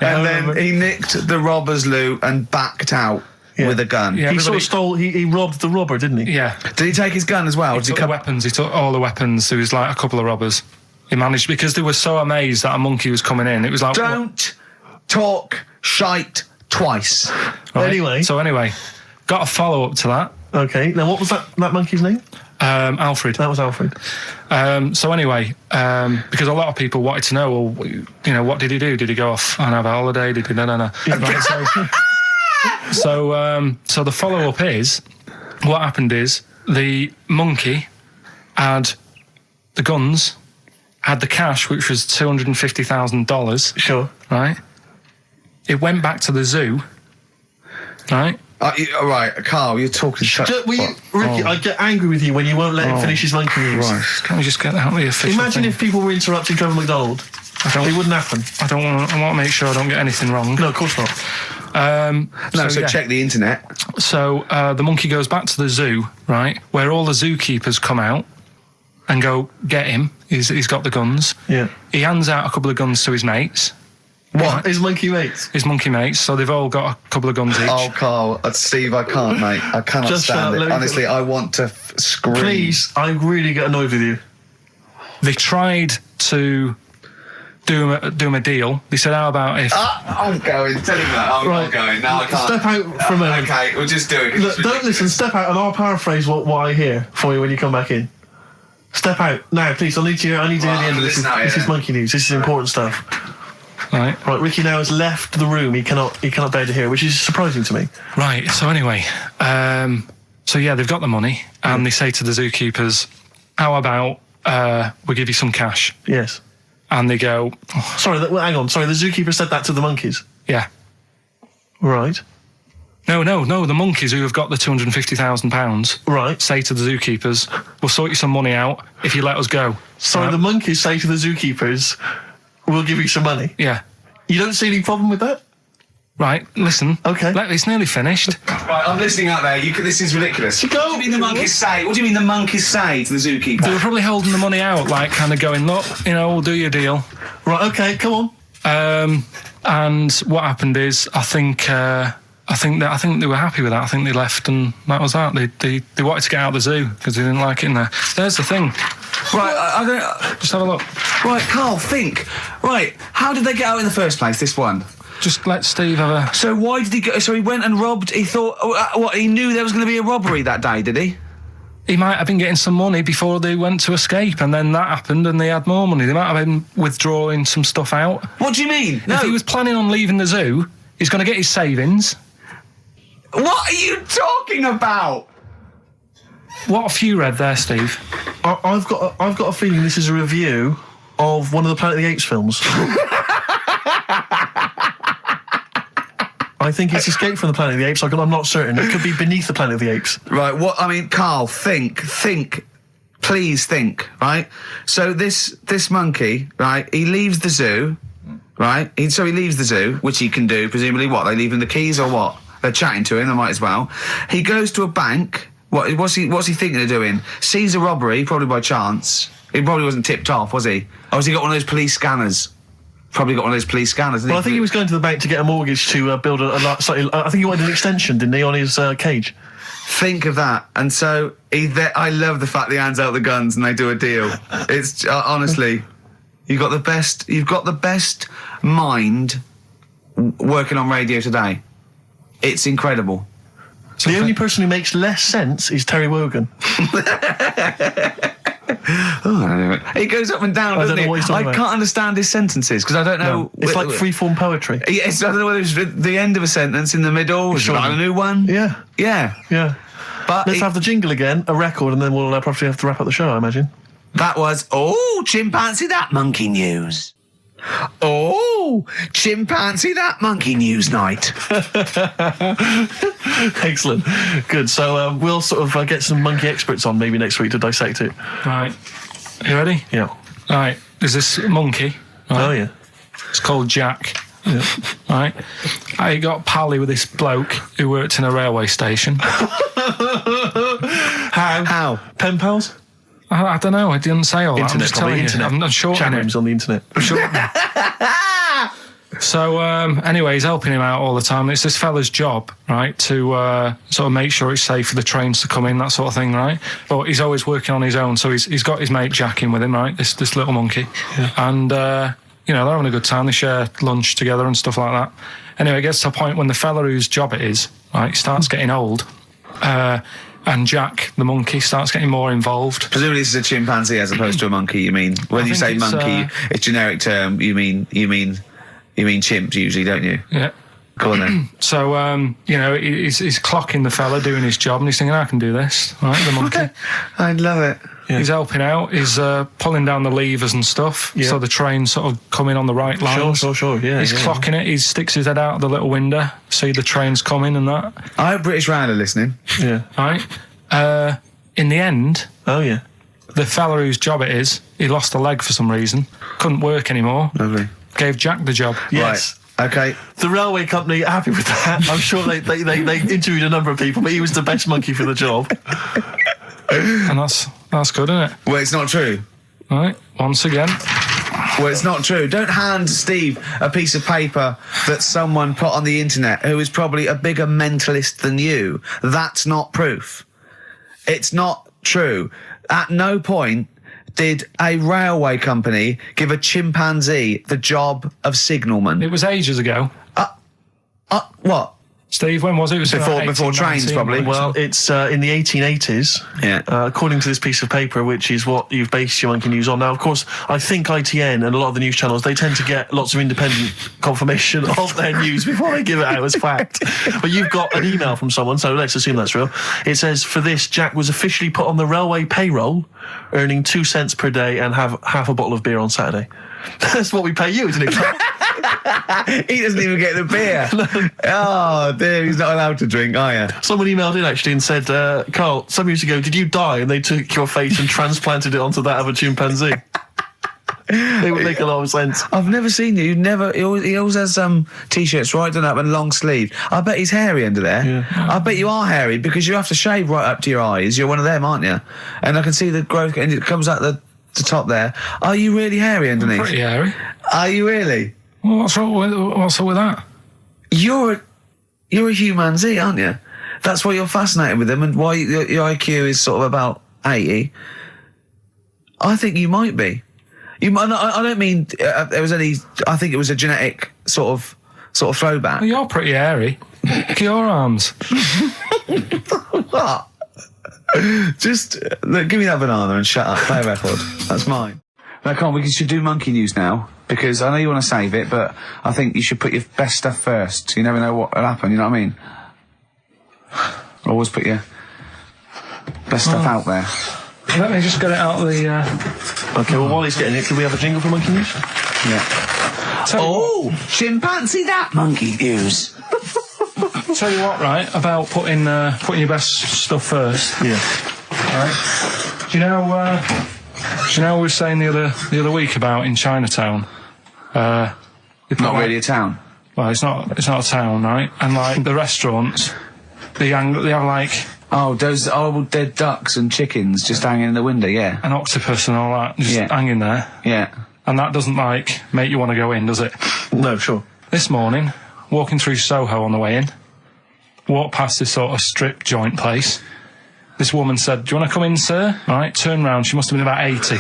And then he nicked the robber's loot and backed out. Yeah. With a gun. Yeah, he sort of stole, he robbed the robber, didn't he? Yeah. Did he take his gun as well? He took the weapons. He took all the weapons. There was like a couple of robbers. He managed, because they were so amazed that a monkey was coming in. It was like... Don't talk shite twice. Right? So anyway, got a follow-up to that. Okay. Now, what was that monkey's name? Alfred. That was Alfred. So anyway, because a lot of people wanted to know, well, what did he do? Did he go off and have a holiday? Did he... No. Right, so the follow-up is, what happened is, the monkey had the guns, had the cash, which was $250,000. Sure. Right? It went back to the zoo. Right? Right, Karl, you're talking shit. Ricky, I get angry with you when you won't let him finish his monkey news. Right. Can we just get out of the official Imagine thing? if people were interrupting Trevor McDonald. It wouldn't happen. I want to make sure I don't get anything wrong. No, of course not. Check the internet. So the monkey goes back to the zoo, right, where all the zookeepers come out, and go get him. He's got the guns. Yeah. He hands out a couple of guns to his mates. What? His monkey mates? His monkey mates, so they've all got a couple of guns each. Oh, Carl, Steve, I can't, mate. I cannot Just stand it. Honestly, I want to scream. Please, I really get annoyed with you. They tried to do him a deal. They said, how about if... I'm going. Tell him that. I'm Right. not going. No, I can't. Step out for a moment. Okay, we'll just do it. Look, don't listen, step out and I'll paraphrase what I hear for you when you come back in. Step out. Now, please, I need to hear the end of this. This is monkey news. This is important stuff. Right. Ricky now has left the room. He cannot bear to hear, which is surprising to me. Right, so anyway, so yeah, they've got the money, and they say to the zookeepers, how about we give you some cash? Yes. And they go, Sorry, hang on. Sorry, the zookeeper said that to the monkeys. yeah. Right. No, the monkeys who have got the £250,000 Right. say to the zookeepers, we'll sort you some money out if you let us go. Sorry, the monkeys say to the zookeepers, we'll give you some money. Yeah. You don't see any problem with that? Right, listen. Okay. It's nearly finished. Right, I'm listening out there. This is ridiculous. Go. What do you mean the monkeys say? What do you mean the monkeys say to the zookeeper? They were probably holding the money out, like kind of going, look, we'll do your deal. Right, okay, come on. And what happened is, I think they were happy with that. I think they left, and that was that. They wanted to get out of the zoo because they didn't like it in there. There's the thing. Right, I don't... Just have a look. Right, Carl, think. Right, how did they get out in the first place, this one? Just let Steve have a... So why did he go... So he went and robbed... He thought... What, he knew there was going to be a robbery that day, did he? He might have been getting some money before they went to escape, and then that happened and they had more money. They might have been withdrawing some stuff out. What do you mean? No. If he was planning on leaving the zoo, he's going to get his savings. What are you talking about? What have you read there, Steve? I've got a feeling this is a review of one of the Planet of the Apes films. I think it's Escape from the Planet of the Apes. I'm not certain. It could be Beneath the Planet of the Apes. Right, Carl, think. Please think, right? So this monkey, right, he leaves the zoo, right? So he leaves the zoo, which he can do, presumably what? They leave him the keys or what? They're chatting to him, they might as well. He goes to a bank. What's he thinking of doing? Sees a robbery, probably by chance. He probably wasn't tipped off, was he? Or has he got one of those police scanners? Probably got one of those police scanners. Well, I think he was going to the bank to get a mortgage to build I think he wanted an extension, didn't he, on his cage? Think of that. And so I love the fact that he hands out the guns and they do a deal. It's honestly, you've got the best mind working on radio today. It's incredible. The only person who makes less sense is Terry Wogan. Oh, I don't know. He goes up and down, doesn't he? I can't understand his sentences because I don't know. No, it's like freeform poetry. Yes, I don't know whether it's the end of a sentence, in the middle, or a new one. Yeah. Yeah. But let's have the jingle again, a record, and then we'll probably have to wrap up the show, I imagine. That was chimpanzee that monkey news. Chimpanzee that monkey news night. Excellent. Good. So we'll sort of get some monkey experts on maybe next week to dissect it. Right. You ready? Yeah. Right. There's this monkey. Right? Oh, yeah. It's called Jack. Yeah. Right. I got pally with this bloke who worked in a railway station. How? Pen pals? I don't know. I didn't say all that. Internet, I'm just telling internet. you. I'm shorting Chat it. rooms on the internet. So, anyway, he's helping him out all the time. It's this fella's job, right, to sort of make sure it's safe for the trains to come in, that sort of thing, right? But he's always working on his own, so he's got his mate Jack in with him, right, this little monkey. Yeah. And, they're having a good time. They share lunch together and stuff like that. Anyway, it gets to a point when the fella whose job it is, right, starts getting old. And Jack, the monkey, starts getting more involved. Presumably this is a chimpanzee as opposed to a monkey, you mean? When you say monkey, it's generic term, you mean chimp usually, don't you? Yeah. Go on then. So, he's clocking the fella doing his job and he's thinking, I can do this, right, the monkey. I love it. Yeah. He's helping out, he's pulling down the levers and stuff, so the train's sort of coming on the right lines. Sure, yeah. He's clocking it, he sticks his head out of the little window, see the train's coming and that. I hope British Rail are listening. Yeah. Right? In the end... Oh, yeah. The fella whose job it is, he lost a leg for some reason, couldn't work anymore. Lovely. Gave Jack the job. Yes. Right. Okay. The railway company are happy with that. I'm sure they interviewed a number of people, but he was the best monkey for the job. And That's good, isn't it? Well, it's not true. Right, once again. Well, it's not true. Don't hand Steve a piece of paper that someone put on the internet who is probably a bigger mentalist than you. That's not proof. It's not true. At no point did a railway company give a chimpanzee the job of signalman. It was ages ago. What? Steve, when was it? It was Before trains, probably. Well, it's in the 1880s, Yeah. according to this piece of paper, which is what you've based your monkey news on. Now, of course, I think ITN and a lot of the news channels, they tend to get lots of independent confirmation of their news before they give it out as fact. But you've got an email from someone, so let's assume that's real. It says, for this, Jack was officially put on the railway payroll, earning 2 cents per day and have half a bottle of beer on Saturday. That's what we pay you, isn't it? He doesn't even get the beer. Oh, dear, he's not allowed to drink, are you? Someone emailed in actually and said, Carl, some years ago, did you die? And they took your face and transplanted it onto that of a chimpanzee. It would make a lot of sense. I've never seen you. He always has t-shirts right done up and long sleeve. I bet he's hairy under there. Yeah. I bet you are hairy because you have to shave right up to your eyes. You're one of them, aren't you? And I can see the growth, and it comes out the top there. Are you really hairy underneath? Pretty hairy. Are you really? Well, what's up with that? You're a chimpanzee, aren't you? That's why you're fascinated with them and why your IQ is sort of about 80. I think you might be. You might. I don't mean there was any. I think it was a genetic sort of throwback. Well, you're pretty hairy. Look at your arms. What? Just look, give me that banana and shut up. Play a record. That's mine. No, come on, we should do monkey news now, because I know you want to save it, but I think you should put your best stuff first. You never know what will happen, you know what I mean? Always put your best stuff out there. Let me just get it out of the... Okay, well, while he's getting it, can we have a jingle for monkey news? Yeah. Oh! Chimpanzee that monkey news. Tell you what, right, about putting your best stuff first. Yeah. Right. Do you know we were saying the other week about in Chinatown? Not really a town. Well, it's not a town, right? And like the restaurants, they have like those old dead ducks and chickens just hanging in the window. Yeah. an octopus and all that just hanging there. Yeah. And that doesn't like make you want to go in, does it? No, sure. This morning, walking through Soho on the way in, walked past this sort of strip joint place. This woman said, "Do you want to come in, sir?" Right, turn round. She must have been about 80.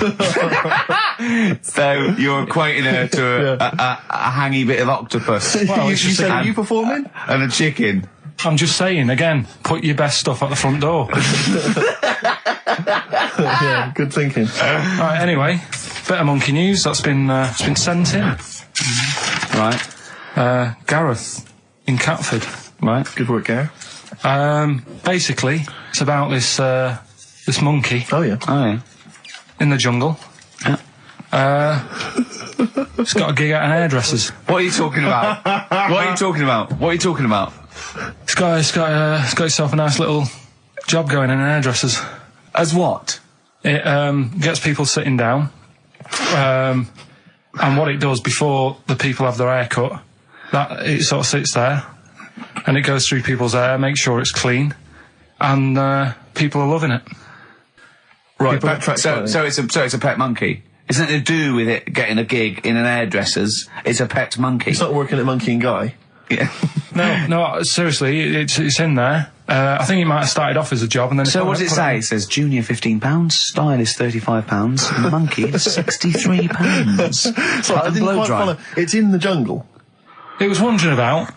So you're equating her to a hangy bit of octopus. Well, you it's just said, a- are you performing? And a chicken. I'm just saying, again, put your best stuff at the front door. Yeah, good thinking. Right, anyway, bit of monkey news that's been it's been sent in. Right. Gareth in Catford. Right. Good work, Gary. Basically, it's about this monkey Oh, yeah. Oh, yeah. in the jungle. It's got a gig at an hairdresser's. What are you talking about? What are you talking about? What are you talking about? It's got itself a nice little job going in an hairdresser's. As what? It gets people sitting down, and what it does before the people have their hair cut, that it sort of sits there, and it goes through people's hair, makes sure it's clean, and people are loving it. Right, backtrack. So it's a pet monkey. It's nothing to do with it getting a gig in an hairdresser's. It's a pet monkey. It's not working at Monkey and Guy. Yeah. No, seriously, it's in there. I think it might have started off as a job, and then. So what does it say? It says junior £15, stylist £35, and monkey £63. So I didn't quite follow. It's in the jungle. It was wandering about.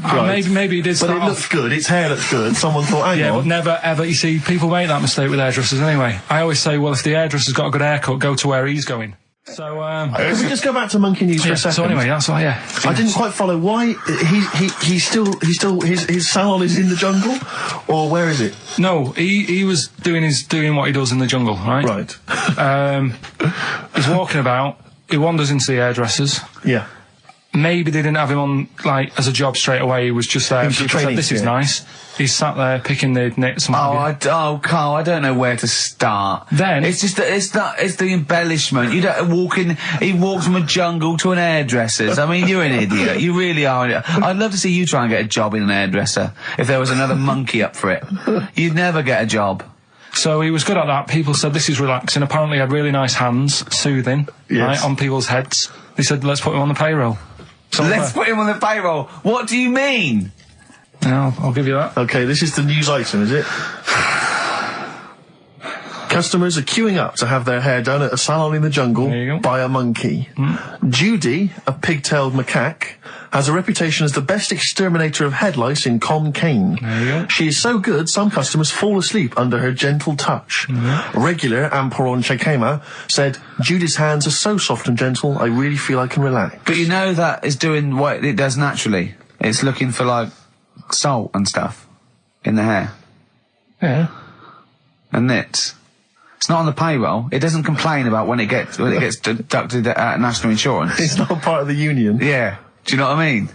Right. Maybe it did But start it off. looks good. Its hair looks good. Someone thought, hang Yeah, on. but never ever. You see, people make that mistake with hairdressers anyway. I always say, well, if the hairdresser's got a good haircut, go to where he's going. So, Can we just go back to Monkey News for a second? so anyway, that's why, yeah. I didn't quite follow why he's still his salon is in the jungle, or where is it? No, he was doing what he does in the jungle, right? Right. He's walking about. He wanders into the hairdressers. Yeah. maybe they didn't have him on, like, as a job straight away. He was just there. was People training, said, this is yeah. nice. He's sat there picking the nits and what have you. Carl, I don't know where to start. Then- it's just it's the embellishment. You don't he walks from a jungle to an hairdresser's. I mean, you're an idiot. You really are. I'd love to see you try and get a job in an hairdresser if there was another monkey up for it. You'd never get a job. So he was good at that. People said this is relaxing. Apparently he had really nice hands, soothing, right, on people's heads. They said, let's put him on the payroll. So Let's put him on the payroll. What do you mean? Yeah, I'll give you that. Okay, this is the news item, is it? Customers are queuing up to have their hair done at a salon in the jungle There you go. by a monkey. Judy, a pig-tailed macaque, has a reputation as the best exterminator of head lice in Kane. There you go. She is so good, some customers fall asleep under her gentle touch. Regular Amporon Chekema said, Judy's hands are so soft and gentle, I really feel I can relax. But you know that is doing what it does naturally. It's looking for, like, salt and stuff in the hair Yeah. and nits. It's not on the payroll. It doesn't complain about when it gets deducted at national insurance. It's not part of the union. Yeah. Do you know what I mean?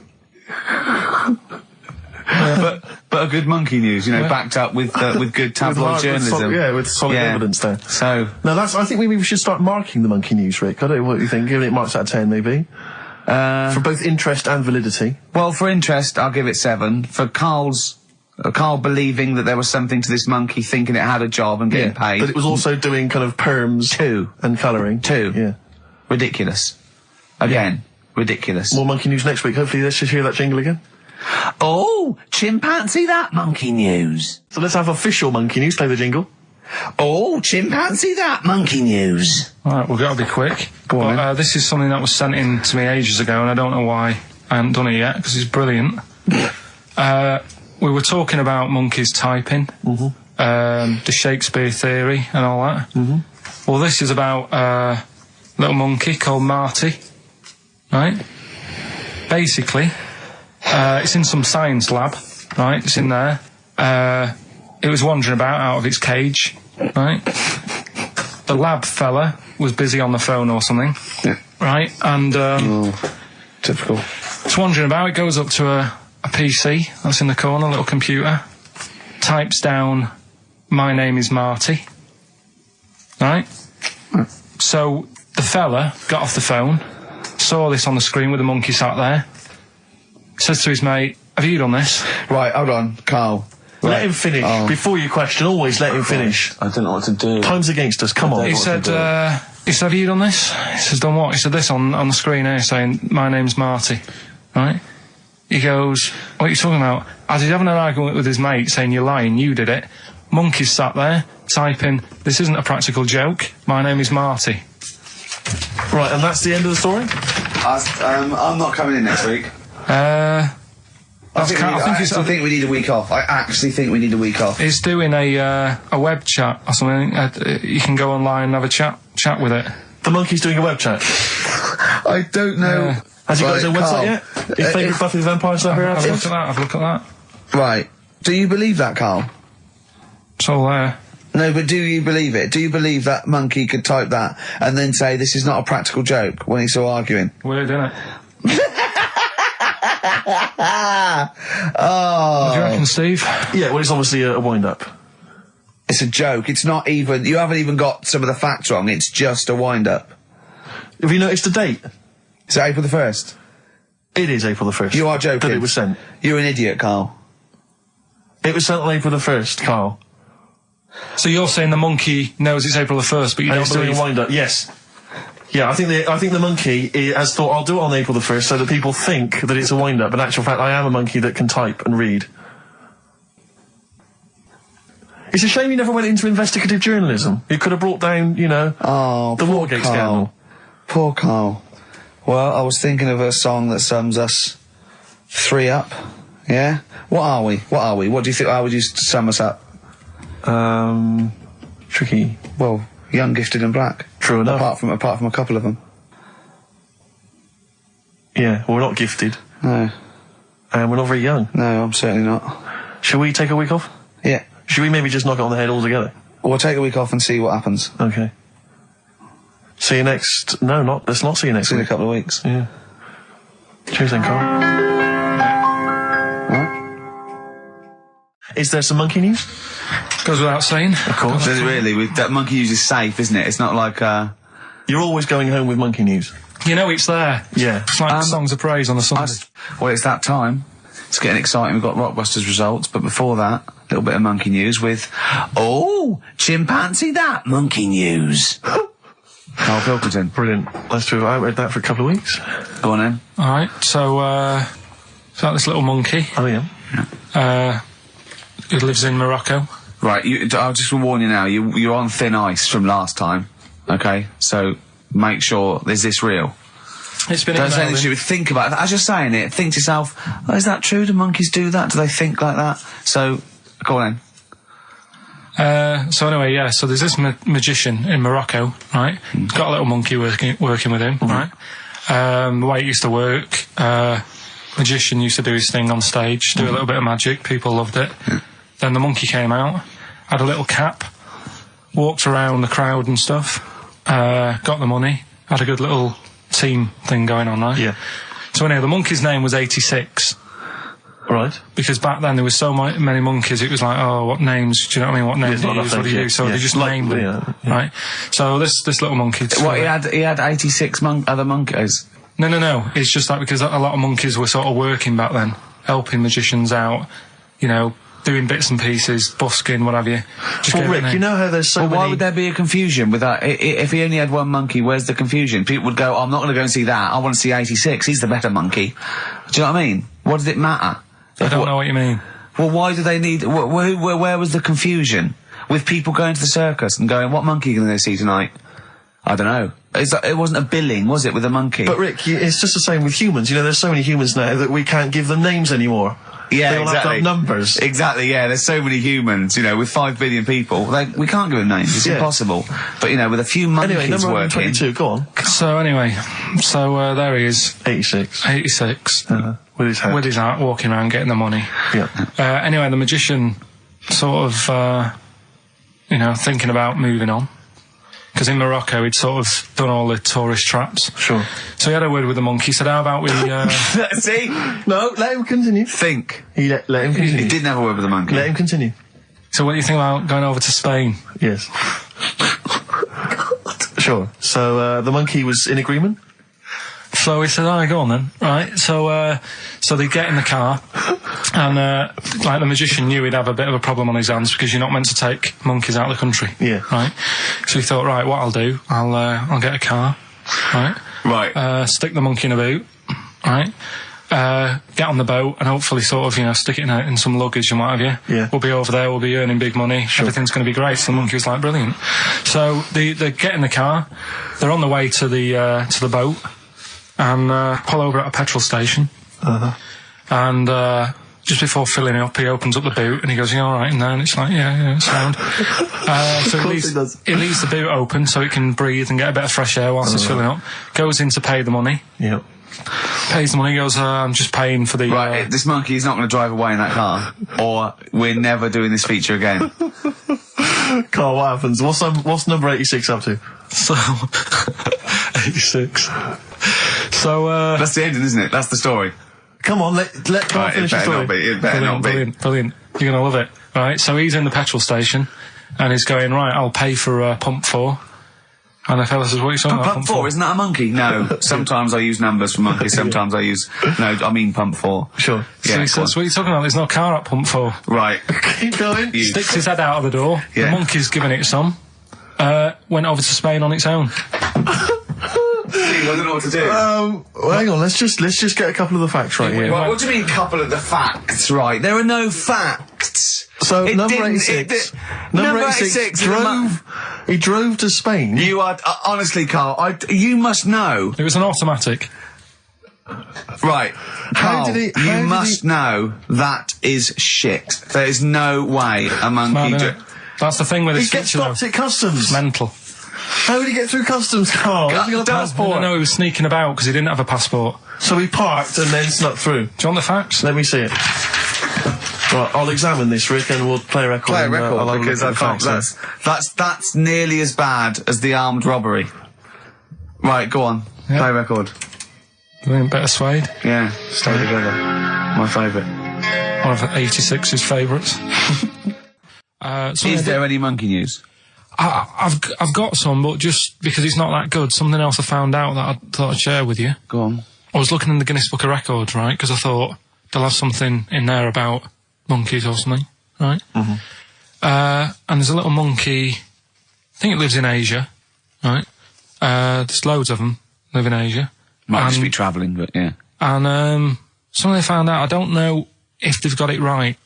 But a good monkey news, you know, backed up with good tabloid journalism. With solid evidence there. So Now I think maybe we should start marking the monkey news, Rick. I don't know what you think. Giving it marks out of 10, maybe. For both interest and validity. well, for interest, I'll give it 7. For Carl believing that there was something to this monkey, thinking it had a job and getting paid. But it was also doing kind of perms 2. and colouring. 2. Yeah. Ridiculous. Again, ridiculous. More monkey news next week. Hopefully let's just hear that jingle again. Oh, chimpanzee that monkey news. So let's have official monkey news. Play the jingle. Oh, chimpanzee that monkey news. Alright, we've got to be quick. Go on, But this is something that was sent in to me ages ago, and I don't know why I haven't done it yet, because it's brilliant. We were talking about monkeys typing, the Shakespeare theory and all that. Well, this is about a little monkey called Marty, right? Basically, it's in some science lab, right? It's in there. It was wandering about out of its cage, right? The lab fella was busy on the phone or something, right? And Typical. it's wandering about. It goes up to a PC that's in the corner, a little computer, types down, my name is Marty, right? So the fella got off the phone, saw this on the screen with the monkey sat there, says to his mate, have you done this? Right, hold on, Carl. Let him finish. Before you question, always let him finish. I don't know what to do. Time's against us. Come on. He said, have you done this? He says, done what? He said, this on the screen here saying, my name's Marty, right? He goes, what are you talking about? As he's having an argument with his mate saying, you're lying, you did it. Monkey's sat there, typing, this isn't a practical joke, my name is Marty. Right, and that's the end of the story? I'm not coming in next week. I think we need a week off. I actually think we need a week off. He's doing a web chat or something. You can go online and have a chat with it. The monkey's doing a web chat. I don't know. Has he got his own Carl, website yet? His favourite Buffy the Vampire Slayer Have a look episode? at that. Right. Do you believe that, Carl? It's all there. No, but do you believe it? Do you believe that monkey could type that and then say this is not a practical joke when he's still arguing? Weird, isn't it? Oh. What do you reckon, Steve? Yeah, well, it's obviously a wind-up. It's a joke. It's not even... You haven't even got some of the facts wrong. It's just a wind-up. Have you noticed the date? Is it April the 1st? It is April the 1st. You are joking. That it was sent. You're an idiot, Carl. It was sent on April the 1st, Carl. So you're saying the monkey knows it's April the 1st, but you And don't it's doing believe... a wind-up, yes. Yeah, I think the monkey has thought, I'll do it on April the 1st so that people think that it's a wind-up. In actual fact, I am a monkey that can type and read. It's a shame you never went into investigative journalism. You could have brought down, you know, the poor Watergate Carl. scandal. Poor Carl. Well, I was thinking of a song that sums us 3 up. Yeah? What are we? What do you think? How would you sum us up? Tricky. Well, young, gifted and black. True enough. Apart from a couple of them. Yeah, well, we're not gifted. No. And we're not very young. No, I'm certainly not. Shall we take a week off? Yeah. Should we maybe just knock it on the head altogether? We'll take a week off and see what happens. Okay. See you next... No, let's not see you next See you in a week. couple of weeks. Yeah. Cheers then, Carl. Is there some monkey news? Goes without saying. Of course. Does it really? That monkey news is safe, isn't it? It's not like, You're always going home with monkey news. You know it's there. Yeah. It's like songs of praise on a Sunday. Well, it's that time. It's getting exciting. We've got Rockbusters results, but before that, a little bit of monkey news with, chimpanzee that monkey news. Karl Pilkington. Brilliant. Let's do it. I haven't read that for a couple of weeks. Go on then. Alright, so, it's like this little monkey, Oh, yeah. who lives in Morocco. Right, I'll just warn you now, you're on thin ice from last time, okay? So, make sure, is this real? It's been Don't say emailed anything in. stupid. Think about it. As you're saying it, think to yourself, is that true? Do monkeys do that? Do they think like that? So, go on then. So anyway, yeah, so there's this magician in Morocco, right? He's got a little monkey working with him, right? The way it used to work, magician used to do his thing on stage, do a little bit of magic, people loved it. Then the monkey came out, had a little cap, walked around the crowd and stuff, got the money, had a good little team thing going on, right? Yeah. So anyway, the monkey's name was 86. Right. Because back then there was so many monkeys, it was like, oh, what names, do you know what I mean? What names do you use, what do you do? So they just named them, right? So this little monkey... What, he had 86 other monkeys? No. It's just like because a lot of monkeys were sort of working back then, helping magicians out, you know, doing bits and pieces, busking, what have you. Well, Rick, you know how there's so many... Why would there be a confusion with that? If he only had one monkey, where's the confusion? People would go, I'm not going to go and see that. I want to see 86. He's the better monkey. Do you know what I mean? What does it matter? I don't know what you mean. Well, why do they need... Where was the confusion? With people going to the circus and going, what monkey are you going to go see tonight? I don't know. It wasn't a billing, was it, with a monkey? But Rick, it's just the same with humans. You know, there's so many humans now that we can't give them names anymore. Yeah, they all have to have numbers. Exactly, yeah. There's so many humans, you know, with 5 billion people. We can't give them names. It's impossible. But, you know, with a few monkeys anyway, number working... 122, go on. So anyway, there he is. 86. 86. With his hat. With his hat, walking around, getting the money. Yeah. Anyway, the magician sort of, thinking about moving on. Because in Morocco, he'd sort of done all the tourist traps. Sure. So he had a word with the monkey, said, how about we... See? No, let him continue. Think. Let him continue. He didn't have a word with the monkey. Let him continue. So what do you think about going over to Spain? Yes. Sure. So, the monkey was in agreement? So he said, alright, go on then. Right, so they get in the car, and, the magician knew he'd have a bit of a problem on his hands, because you're not meant to take monkeys out of the country. Yeah. Right? So he thought, right, what I'll do, I'll get a car, right? Right. Stick the monkey in a boot, right? Get on the boat, and hopefully sort of, stick it in some luggage and what have you. Yeah. We'll be over there, we'll be earning big money, everything's gonna be great. So the monkey was like, brilliant. So they get in the car, they're on the way to the boat, and pull over at a petrol station. And just before filling it up, he opens up the boot and he goes, "You all right in there?" And it's like, yeah, it's sound. So he leaves the boot open so it can breathe and get a bit of fresh air whilst it's filling up. Goes in to pay the money. Yep. Pays the money, goes, I'm just paying for the... Right, this monkey is not going to drive away in that car, or we're never doing this feature again. Carl, what happens? What's number 86 up to? So... 86. So, That's the ending, isn't it? That's the story. Come on, let Carl finish the story. It better not be. Brilliant. You're gonna love it. Right, so he's in the petrol station, and he's going, right, I'll pay for pump 4. And the fella says, what are you talking about? Pump 4, isn't that a monkey? No. Sometimes I use numbers for monkeys, sometimes I use... No, I mean pump 4. Sure. So he says, what are you talking about? There's no car at pump 4. Right. Keep going. Sticks his head out of the door. Yeah. The monkey's giving it some. Went over to Spain on its own. I don't know what to do. Well, hang on, let's just get a couple of the facts right here. What do you mean, couple of the facts, right? There are no facts. So, number 86. Number 86 he drove to Spain. You are, honestly, Carl, you must know. It was an automatic. Right. How Carl, did he... you must know that is shit. There is no way a monkey... That's the thing with He his gets feature, stopped at customs. It's mental. How did he get through customs, Carl? Has he got a passport? No, he was sneaking about because he didn't have a passport. So he parked and then snuck through. Do you want the facts? Let me see it. Right, I'll examine this, Rick, and we'll play a record. Play a record, I'll because I can't... That's nearly as bad as the armed robbery. Right, go on. Yeah. Play a record. I think better suede. Yeah, stay together. My favourite. One of 86's favourites. Is there any monkey news? I've got some, but just because it's not that good, something else I found out that I thought I'd share with you. Go on. I was looking in the Guinness Book of Records, right, because I thought they'll have something in there about monkeys or something, right? Mm-hmm. And there's a little monkey, I think it lives in Asia, right? There's loads of them live in Asia. Might just be travelling, but yeah. And something they found out, I don't know if they've got it right,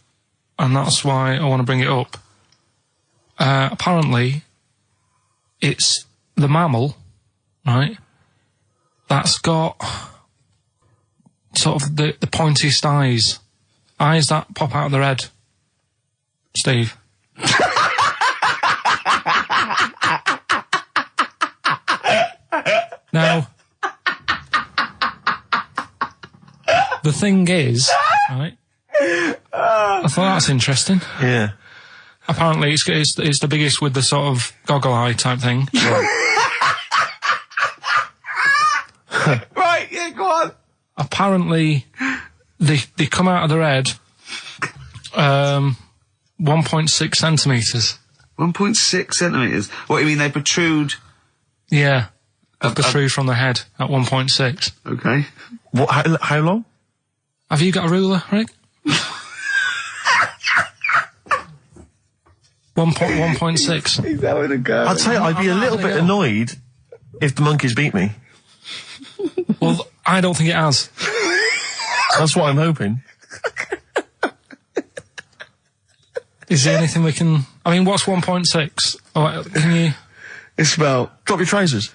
and that's why I want to bring it up. Apparently, it's the mammal, right, that's got sort of the pointiest eyes that pop out of their head. Steve. Now, the thing is, right, I thought that's interesting. Yeah. Apparently, it's the biggest with the sort of goggle eye type thing. Right, yeah, go on. Apparently, they come out of their head 1.6 centimetres. 1.6 centimetres? What, you mean they protrude? Yeah. They protrude from the head at 1.6. Okay. What? How long? Have you got a ruler, Rick? 1.6. He's having a go. I'd say I'd be a little bit annoyed if the monkeys beat me. Well, I don't think it has. That's what I'm hoping. Is there anything we can... I mean, what's 1.6? Oh, can you... It's about... Drop your trousers.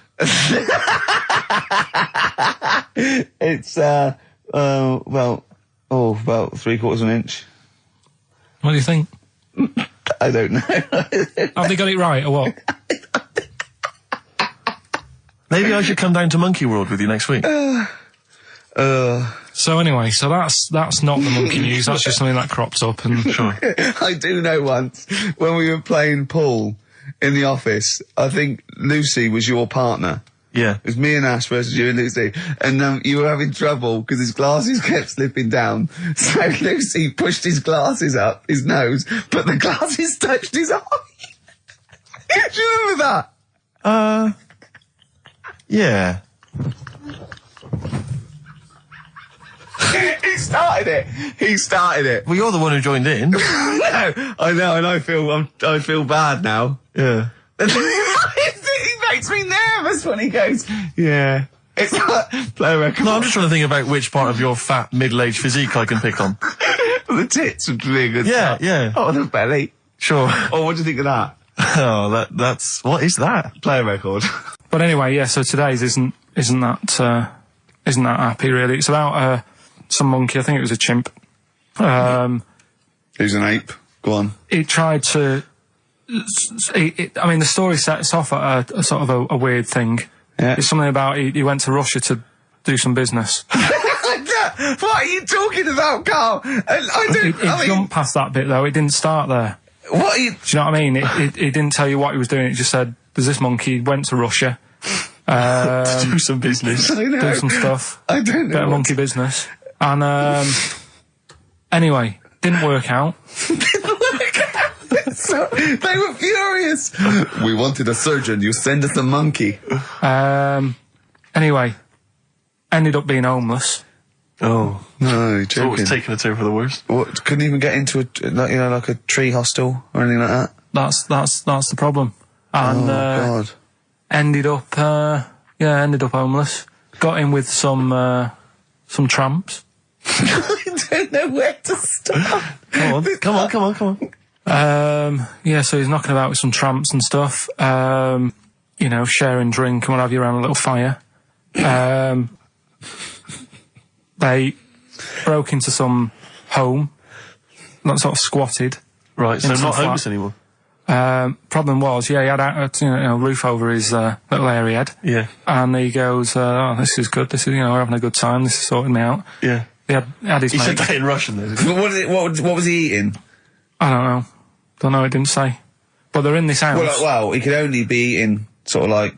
It's, about 3/4 of an inch. What do you think? I don't know. Have they got it right, or what? Maybe I should come down to Monkey World with you next week. So anyway, that's not the monkey news, that's just something that cropped up, and... Sure. I do know once, when we were playing pool in the office, I think Lucy was your partner. Yeah. It was me and Ash versus you and Lucy. And you were having trouble because his glasses kept slipping down. So Lucy pushed his glasses up his nose, but the glasses touched his eye. Do you remember that? Yeah. He started it. Well, you're the one who joined in. No, I know, and I feel bad now. Yeah. He makes me nervous when he goes, yeah. It's like, play a record. No, I'm just trying to think about which part of your fat, middle-aged physique I can pick on. The tits are big and Yeah, stuff. yeah. Oh, the belly. Sure. Oh, what do you think of that? Oh, that's... What is that? Play a record. But anyway, yeah, so today's isn't that happy, really. It's about, some monkey, I think it was a chimp. Who's an ape? Go on. He tried to... I mean, the story sets off at a sort of a weird thing. Yeah. It's something about he went to Russia to do some business. What are you talking about, Carl? It jumped past that bit, though. It didn't start there. What are you... Do you know what I mean? It didn't tell you what he was doing. It just said, there's this monkey, went to Russia. To do some business. I know. Do some stuff. I don't know. Bit of monkey business. And, anyway, didn't work out. So, they were furious. We wanted a surgeon. You send us a monkey. Anyway, ended up being homeless. Oh. No, you're So joking. it's taking a turn for the worst. What, couldn't even get into like a tree hostel or anything like that? That's the problem. And, God. ended up homeless. Got in with some tramps. I don't know where to start. Come on. Yeah, so he's knocking about with some tramps and stuff. Sharing drink and what have you around a little fire. They broke into some home, not sort of squatted. Right, so Into not the homeless flat. anymore. Problem was, he had a roof over his little area head. Yeah. And he goes, oh, this is good. This is, we're having a good time. This is sorting me out. Yeah. He had his He mate. said that in Russian, though. What was he eating? I don't know. It didn't say. But they're in this house. Well, he could only be eating sort of like,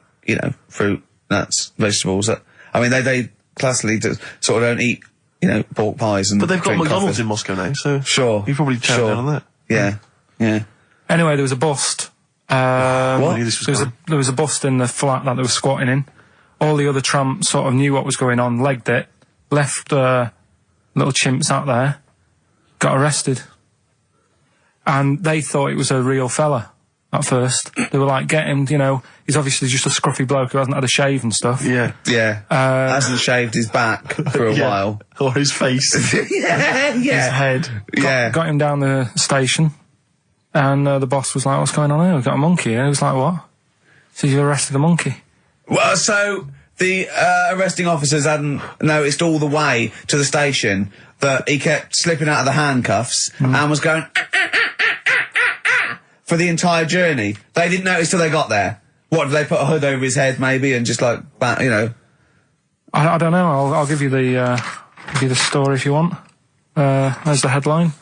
fruit, nuts, vegetables. I mean, they classically sort of don't eat, you know, pork pies and. But they've got drink McDonald's coffee. in Moscow now, so Sure. you probably chow down on that. Yeah. Yeah. Anyway, there was a bust. What? I knew this was There was a bust in the flat that they were squatting in. All the other tramps sort of knew what was going on, legged it, left little chimps out there, got arrested. And they thought it was a real fella at first. They were like, get him, you know, he's obviously just a scruffy bloke who hasn't had a shave and stuff. Yeah. Yeah. Hasn't shaved his back for a while. Or his face. Yeah. His head. Got him down the station. And the boss was like, what's going on here? We've got a monkey here. He was like, what? So you arrested a monkey? Well, so the arresting officers hadn't noticed all the way to the station that he kept slipping out of the handcuffs and was going for the entire journey. They didn't notice till they got there. What, did they put a hood over his head maybe and just like, you know? I don't know. I'll give you the story if you want. There's the headline.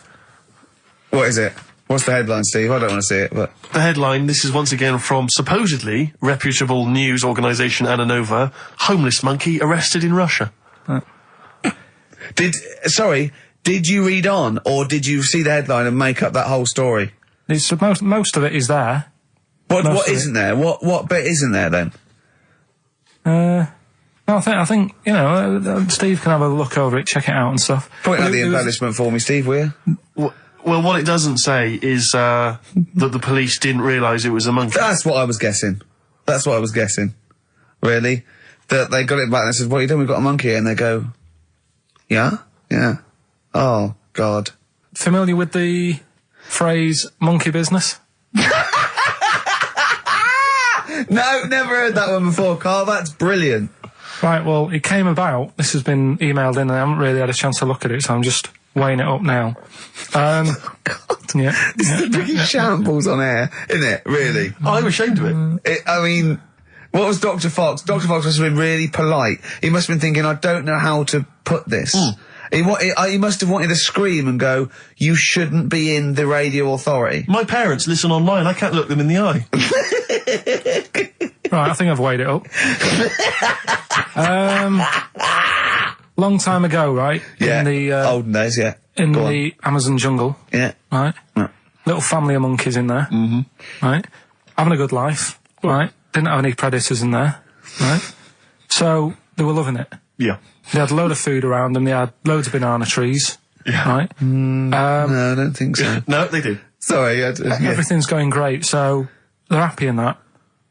What is it? What's the headline, Steve? I don't want to see it, but... The headline, this is once again from supposedly reputable news organisation Ananova, homeless monkey arrested in Russia. Did you read on, or did you see the headline and make up that whole story? It's, most of it is there. What isn't there? What bit isn't there then? No, I think, you know, Steve can have a look over it, check it out and stuff. Point out the embellishment for me, Steve, will you? Well, what it doesn't say is that the police didn't realise it was a monkey. That's what I was guessing. Really? That they got it back and they said, what are you doing? We've got a monkey here. And they go, yeah? Yeah. Oh, God. Familiar with the phrase monkey business? No, never heard that one before, Carl. That's brilliant. Right, well, it came about. This has been emailed in and I haven't really had a chance to look at it, so I'm just weighing it up now. God. Yeah. This is the biggest shambles on air, isn't it? Really? I'm ashamed of it. I mean, what was Dr. Fox? Dr. Fox must have been really polite. He must have been thinking, I don't know how to put this. He must have wanted to scream and go, you shouldn't be in the radio authority. My parents listen online. I can't look them in the eye. Right, I think I've weighed it up. Long time ago, right? Yeah. In the olden days, yeah. In the Amazon jungle. Yeah. Right? Yeah. Little family of monkeys in there. Mm-hmm. Right? Having a good life. Right? Didn't have any predators in there. Right? So, they were loving it. Yeah. They had a load of food around them. They had loads of banana trees. Yeah. Right? No, I don't think so. No, they did. Sorry. Everything's going great. So, they're happy in that.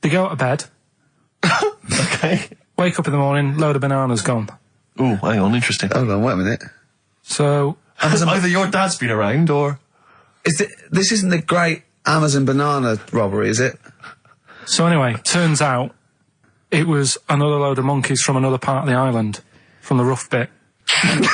They go to bed. Okay. Wake up in the morning, load of bananas gone. Oh, hang on, interesting. Hold on, wait a minute. So... Either your dad's been around, or... This isn't the great Amazon banana robbery, is it? So anyway, turns out it was another load of monkeys from another part of the island, from the rough bit. From the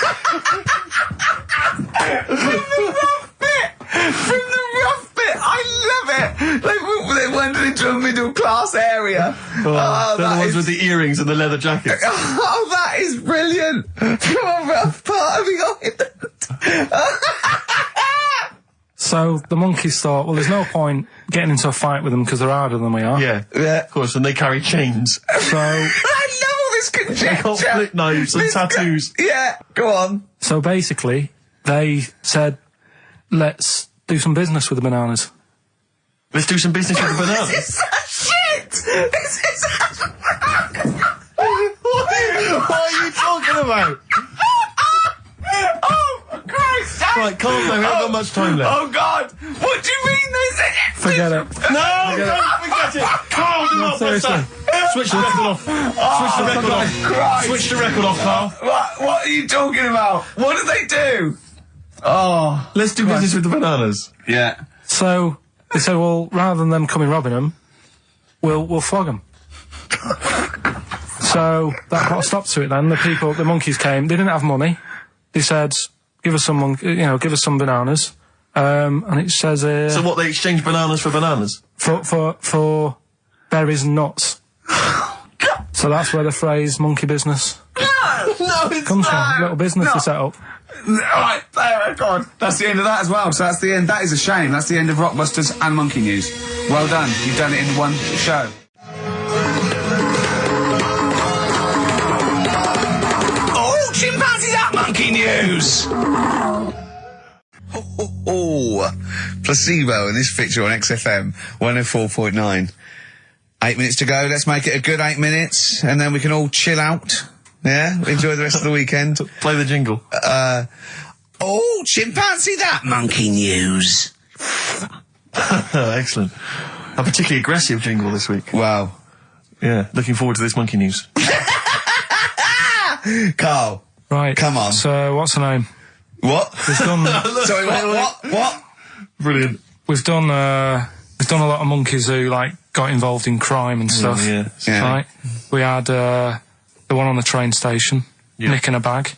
rough bit! I love it! They went into a middle class area. They're the ones with the earrings and the leather jackets. Oh, that is brilliant! From a rough part of the island. So the monkeys thought, well, there's no point getting into a fight with them because they're harder than we are. Yeah, of course, and they carry chains. So... I love all this conjecture. They got flip knives and tattoos. Yeah, go on. So basically, they said, let's do some business with the bananas. Let's do some business with the bananas. This is such shit! This is such... What are you talking about? Oh, Christ! Right, calm down, we haven't got much time left. Oh, God! What do you mean this? Forget it. No, don't forget it! Carl, do not press seriously. that! Switch the record off. Switch the record off. Christ. Switch the record off, Carl. What are you talking about? What do they do? Oh. Let's do business with the bananas. Yeah. So they said, well, rather than them coming robbing them, we'll flog them. So that put a stop to it then. The monkeys came. They didn't have money. They said, give us some bananas. And it says here... So what, they exchange bananas for bananas? For berries and nuts. So that's where the phrase monkey business comes from. Little business to set up. Alright, there, God. That's the end of that as well. So that's the end. That is a shame. That's the end of Rockbusters and Monkey News. Well done. You've done it in one show. news. Oh, Placebo in this picture on XFM 104.9. 8 minutes to go. Let's make it a good 8 minutes, and then we can all chill out. Yeah, enjoy the rest of the weekend. Play the jingle. Oh, chimpanzee that monkey news. Excellent. A particularly aggressive jingle this week. Wow. Yeah, looking forward to this monkey news. Carl. Right. Come on. So, what's her name? What? We've done. Sorry, what? Brilliant. We've done a lot of monkeys who got involved in crime and stuff. Yeah. Right. We had the one on the train station, nicking a bag.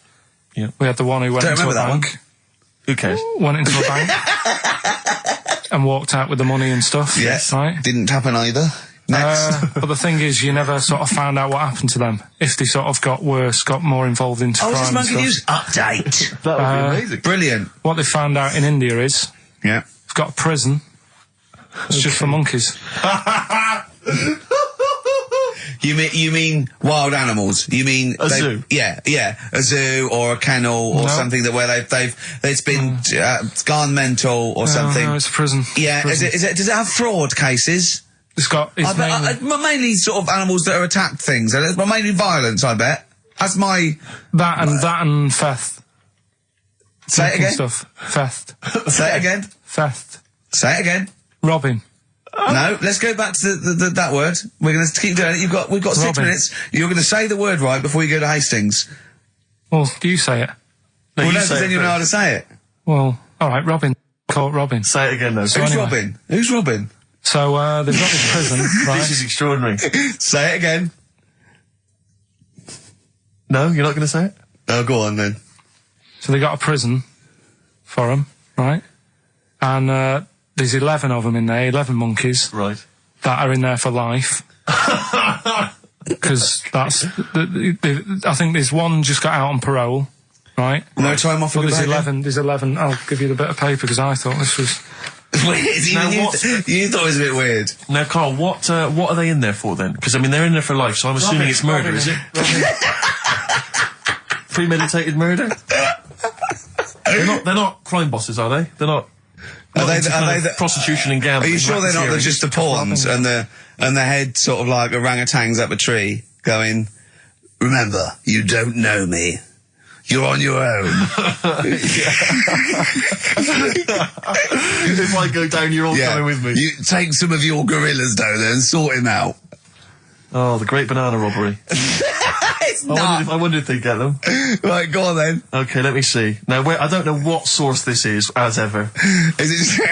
Yeah. We had the one who went into a bank. Who cares? Went into a bank and walked out with the money and stuff. Yes. Right. Didn't happen either. Next. But the thing is, you never sort of found out what happened to them. If they sort of got worse, got more involved into crime this and monkey stuff. news update. That would be amazing. Brilliant. What they found out in India is Yeah. they've got a prison. It's just for monkeys. You mean wild animals? You mean a zoo? Yeah, a zoo or a kennel or something where it's been gone mental or something. No, it's a prison. Yeah, Prison. Is it? Does it have fraud cases? It's got. It's Mainly sort of animals that are attacked things. Mainly violence, I bet. That's my that and theft. Say it again. Stuff. Theft. Say it again. Theft. Say it again. Robbing. No, let's go back to that word. We're going to keep doing it. We've got 6 Robbing. minutes. You're going to say the word right before you go to Hastings. Well, do you say it? No, Well, you no, say then it you know how first. to say it. Well, all right. Robbing. Call it robbing. Say it again, though. So Who's anyway. Robin? Who's Robin? So they've got this prison, right? This is extraordinary. Say it again. No, you're not going to say it? Oh, go on then. So they got a prison for them, right? And there's 11 of them in there, 11 monkeys Right. that are in there for life. Because that's, I think there's one just got out on parole, right? No time off for But good there's 11, I'll give you the bit of paper because I thought this was... Weird. You thought it was a bit weird. Now, Carl, what are they in there for then? Because, I mean, they're in there for life, so I'm assuming it's murder, is it? Premeditated murder? They're not crime bosses, are they? They're not... Are they prostitution and gambling? Are you sure they're not racketeering? just the pawns and the head sort of like orangutans up a tree going, remember, you don't know me. You're on your own. If I go down, you're all coming with me. You take some of your gorillas down there and sort him out. Oh, the great banana robbery. It's I wondered if they'd get them. Right, go on then. Okay, let me see. Now, I don't know what source this is, as ever. Is it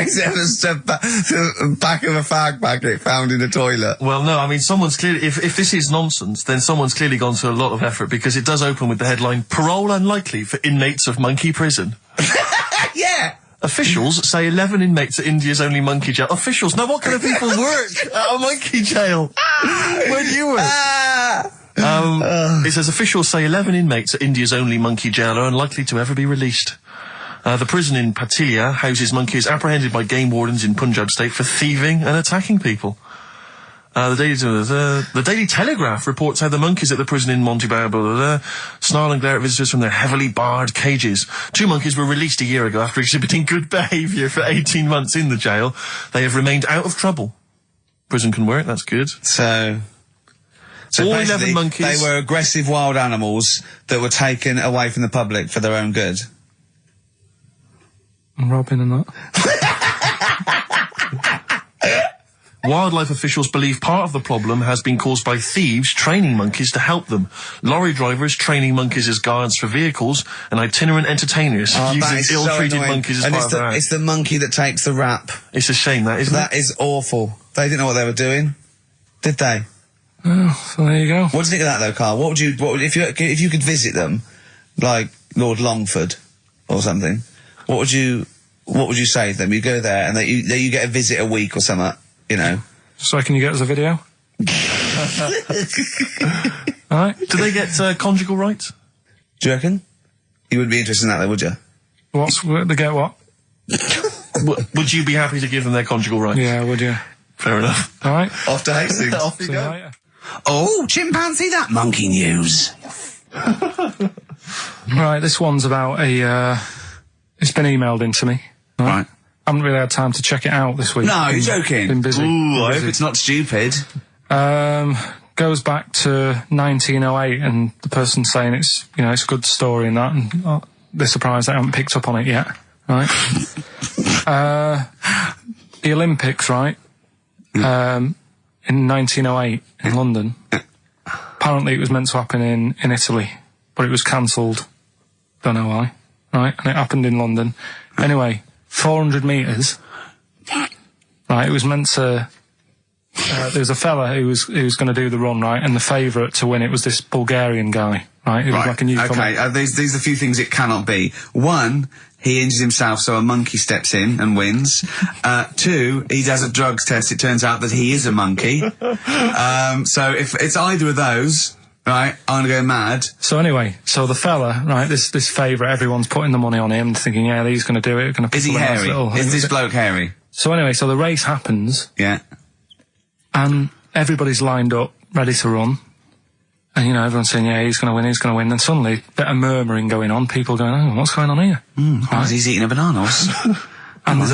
the back of a fag packet found in a toilet? Well, no, I mean, someone's clearly... If this is nonsense, then someone's clearly gone to a lot of effort, because it does open with the headline, "Parole unlikely for inmates of monkey prison." Yeah. Officials say 11 inmates at India's only monkey jail. Officials? Now, what kind of people work at a monkey jail? Where do you work? It says officials say 11 inmates at India's only monkey jail are unlikely to ever be released. The prison in Patilia houses monkeys apprehended by game wardens in Punjab state for thieving and attacking people. The Daily Telegraph reports how the monkeys at the prison in Montebello snarl and glare at visitors from their heavily barred cages. 2 monkeys were released a year ago after exhibiting good behaviour for 18 months in the jail. They have remained out of trouble. Prison can work, that's good. So all basically, 11 monkeys. They were aggressive wild animals that were taken away from the public for their own good. And robbing and that. Wildlife officials believe part of the problem has been caused by thieves training monkeys to help them. Lorry drivers training monkeys as guards for vehicles, and itinerant entertainers using ill-treated monkeys as part of their act. It's the monkey that takes the rap. It's a shame, that, isn't it? That is awful. They didn't know what they were doing, did they? Oh, so there you go. What do you think of that though, Carl? What would if you could visit them, like Lord Longford or something? What would you say to them? You go there and you get a visit a week or something, you know. So can you get us a video? Alright. Do they get conjugal rights? Do you reckon? You wouldn't be interested in that though, would you? They get what? Would you be happy to give them their conjugal rights? Yeah, would you? Fair enough. Alright. Off to Hastings. Off you See you go. later. Oh, chimpanzee that monkey news. Right, this one's about it's been emailed into me. Right. I haven't really had time to check it out this week. No, you're joking. Been busy. Ooh, I hope it's not stupid. Goes back to 1908, and the person's saying it's a good story and that, and they're surprised they haven't picked up on it yet. Right. The Olympics, right? In 1908 in London. Apparently it was meant to happen in Italy, but it was cancelled. Don't know why. Right, and it happened in London. Anyway, 400 metres. Right, it was meant to... there was a fella who was going to do the run, right, and the favourite to win it was this Bulgarian guy, right? Who was like a newcomer. Okay, these are a few things it cannot be. One, he injures himself, so a monkey steps in and wins. Two, he does a drugs test, it turns out that he is a monkey. So if it's either of those... Right, I'm gonna go mad. So anyway, the fella, right, this favourite, everyone's putting the money on him, thinking, yeah, he's gonna do it. Is he hairy? Is this bloke hairy? So anyway, the race happens. Yeah. And everybody's lined up, ready to run. And, everyone's saying, yeah, he's gonna win. And suddenly, a bit of murmuring going on, people going, oh, what's going on here? Right. He's eating a banana. And there's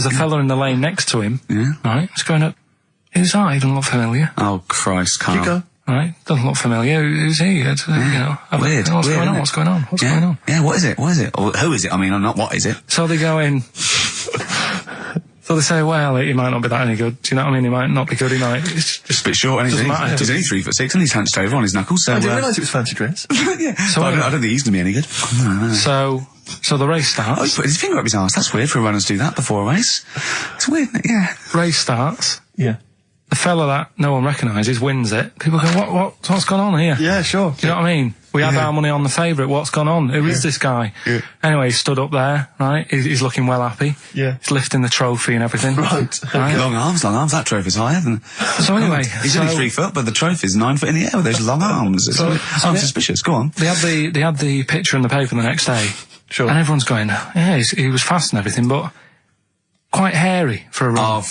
a fella in the lane next to him. Yeah. Right, he's going up, who's that? He doesn't look familiar. Oh, Christ, Carl. You go. Right, doesn't look familiar. Who's he? Weird. What's going on? What's going on? Yeah, what is it? Or who is it? I mean, not what is it? So they go in. So they say, well, he might not be that any good. Do you know what I mean? He might not be good. It's just a bit short. He's only 3'6", and he's hunched over on his knuckles. So I didn't realise it was fancy dress. Yeah. So I don't think he's going to be any good. No. So the race starts. Oh, he's put his finger up his arse. That's weird for runners to do that before a race. It's weird, isn't it? Yeah. Race starts. Yeah. The fella that no one recognises wins it. People go, what's gone on here? Yeah, sure. Do you know what I mean? We had our money on the favourite. What's gone on? Who is this guy? Yeah. Anyway, he stood up there, right? He's looking well happy. Yeah. He's lifting the trophy and everything. Right. Long arms. That trophy's higher than... So anyway... He's only 3 foot, but the trophy's 9 foot in the air with those long arms. I'm suspicious. Go on. They had the picture in the paper the next day. Sure. And everyone's going, yeah, he was fast and everything, but... quite hairy for a run. I'll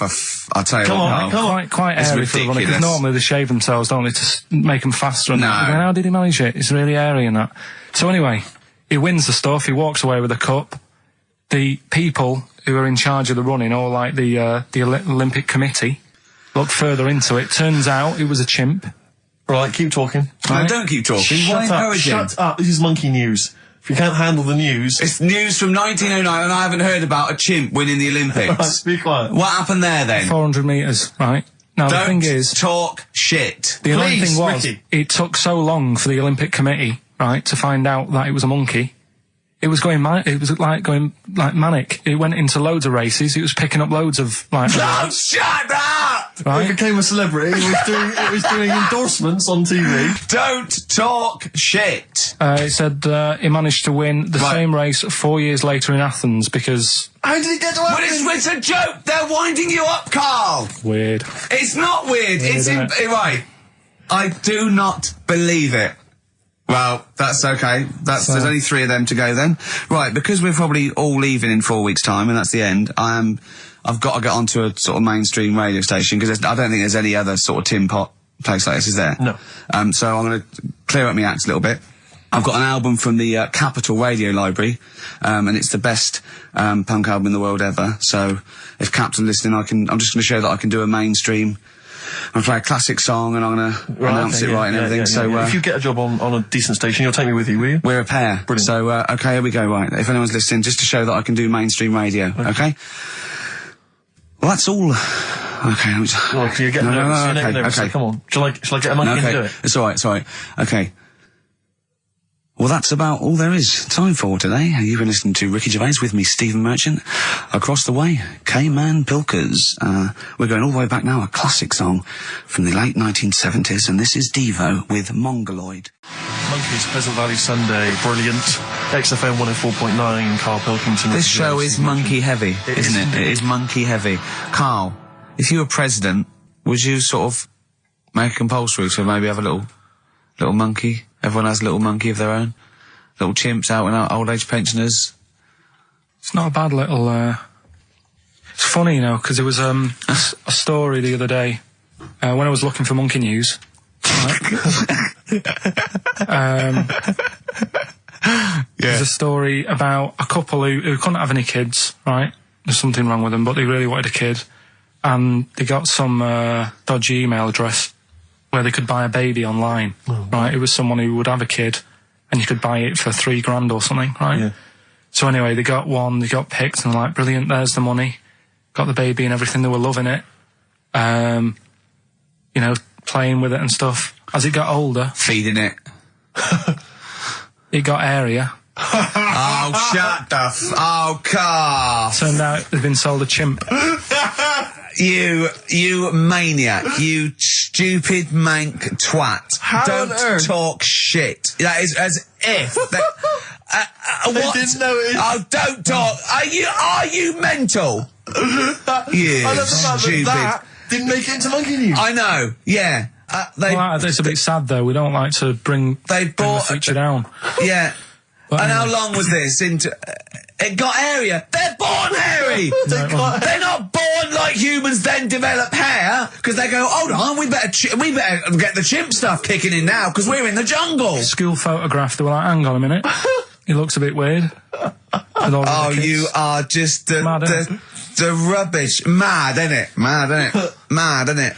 tell you what. Quite hairy for a run. Because normally they shave themselves, don't they, to make them faster. No. How did he manage it? It's really hairy and that. So anyway, he wins the stuff. He walks away with a cup. The people who are in charge of the running, or like the Olympic Committee, look further into it. Turns out it was a chimp. Right, keep talking. No, don't keep talking. Shut up. This is monkey news. If you can't handle the news... It's news from 1909 and I haven't heard about a chimp winning the Olympics. Right, be quiet. What happened there then? 400 metres, right? Now the thing is... talk shit. The annoying thing was, Ricky. it took so long for the Olympic Committee, right, to find out that it was a monkey. It was going manic. It went into loads of races. It was picking up loads of, like... Oh, shut up! Right? He became a celebrity. It was doing endorsements on TV. Don't talk shit. It said he managed to win the same race 4 years later in Athens because... How did he get to Athens? But it's a joke. They're winding you up, Carl. Weird. It's not weird. Right. I do not believe it. Well, that's okay. There's only 3 of them to go then. Right, because we're probably all leaving in 4 weeks' time, and that's the end, I've got to get onto a sort of mainstream radio station, because I don't think there's any other sort of tin pot place like this, is there? No. So I'm going to clear up my act a little bit. I've got an album from the Capitol Radio Library, and it's the best punk album in the world ever. So if Cap's listening, I'm just going to show that I can do a mainstream... I'm going to play a classic song and I'm going to announce it right and everything. So if you get a job on a decent station, you'll take me with you, will you? We're a pair. Brilliant. So, okay, here we go, right. If anyone's listening, just to show that I can do mainstream radio, okay? Well, that's all. Okay. Well, you're getting nervous. Okay. Come on. Shall I get a monkey and do it? It's alright. Okay. Well, that's about all there is time for today. You've been listening to Ricky Gervais with me, Stephen Merchant. Across the way, K-Man Pilkers. We're going all the way back now, a classic song from the late 1970s, and this is Devo with Mongoloid. Monkeys, Pleasant Valley Sunday, brilliant. XFM 104.9, Karl Pilkington. This show is monkey heavy, isn't it? It is monkey heavy. Karl, if you were president, would you sort of make it compulsory to maybe have a little monkey? Everyone has a little monkey of their own. Little chimps out and old age pensioners. It's not a bad little, It's funny, because there was, a story the other day, when I was looking for monkey news. Right? There's a story about a couple who couldn't have any kids, right? There's something wrong with them, but they really wanted a kid. And they got some dodgy email address where they could buy a baby online, right? It was someone who would have a kid, and you could buy it for $3,000 or something, right? Yeah. So anyway, they got one, they got picked, and they're like, brilliant, there's the money. Got the baby and everything, they were loving it. You know, playing with it and stuff. As it got older... Feeding it. It got airier. Oh, shut the Oh, Carl. Turned out they'd been sold a chimp. You maniac. You stupid mank twat. Don't talk shit. That is as if... what? didn't know it. Oh, don't talk. Are you mental? You I love the fact stupid. that didn't make it into Monkey News. I know, yeah. It's a bit sad though. We don't like to bring the feature down. Yeah. But and anyway. how long was this? It got hairier. They're born hairy. They're not born like humans, then develop hair because they go, hold on, we better get the chimp stuff kicking in now because we're in the jungle. School photograph. They were like, hang on a minute. He looks a bit weird. Oh, you are just the rubbish. Mad, innit? Mad, innit? Mad, innit?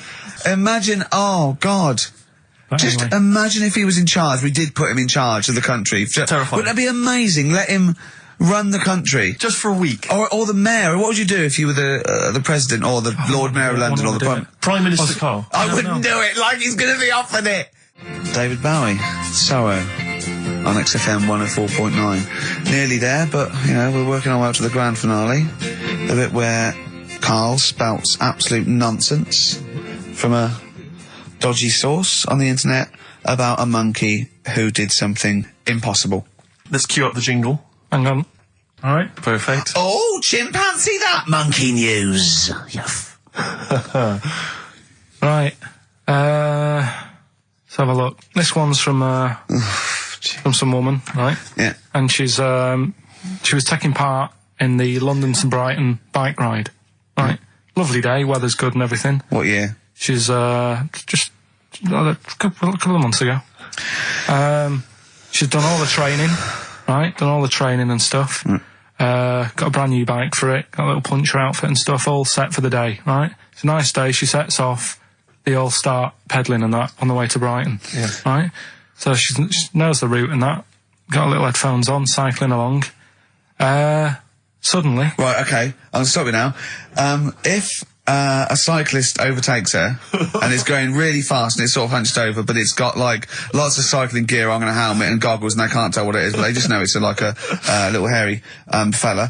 Imagine, oh, God. But Just anyway. imagine if he was in charge. We did put him in charge of the country. Terrifying. Wouldn't that be amazing? Let him run the country. Just for a week. Or the mayor. What would you do if you were the president or the Lord Mayor of London or the Prime Minister Karl. I wouldn't do it like he's going to be offered it. David Bowie, Sorrow, on XFM 104.9. Nearly there, but, you know, we're working our way up to the grand finale. The bit where Karl spouts absolute nonsense from a dodgy source on the internet about a monkey who did something impossible. Let's cue up the jingle. Hang on. All right. Perfect. Oh, chimpanzee that monkey news. Right. Let's have a look. This one's from some woman, right? Yeah. And she was taking part in the London to Brighton bike ride, right? Lovely day, weather's good and everything. What year? She's just a couple of months ago. She's done all the training, right? Done all the training and stuff. Got a brand new bike for it. Got a little puncher outfit and stuff, all set for the day, right? It's a nice day. She sets off. They all start pedalling and that on the way to Brighton, right? So she knows the route and that. Got a little headphones on, cycling along. Suddenly... Right, okay, I'll stop you now. If a cyclist overtakes her and is going really fast and it's sort of hunched over, but it's got like lots of cycling gear on and a helmet and goggles and they can't tell what it is, but they just know it's like a little hairy fella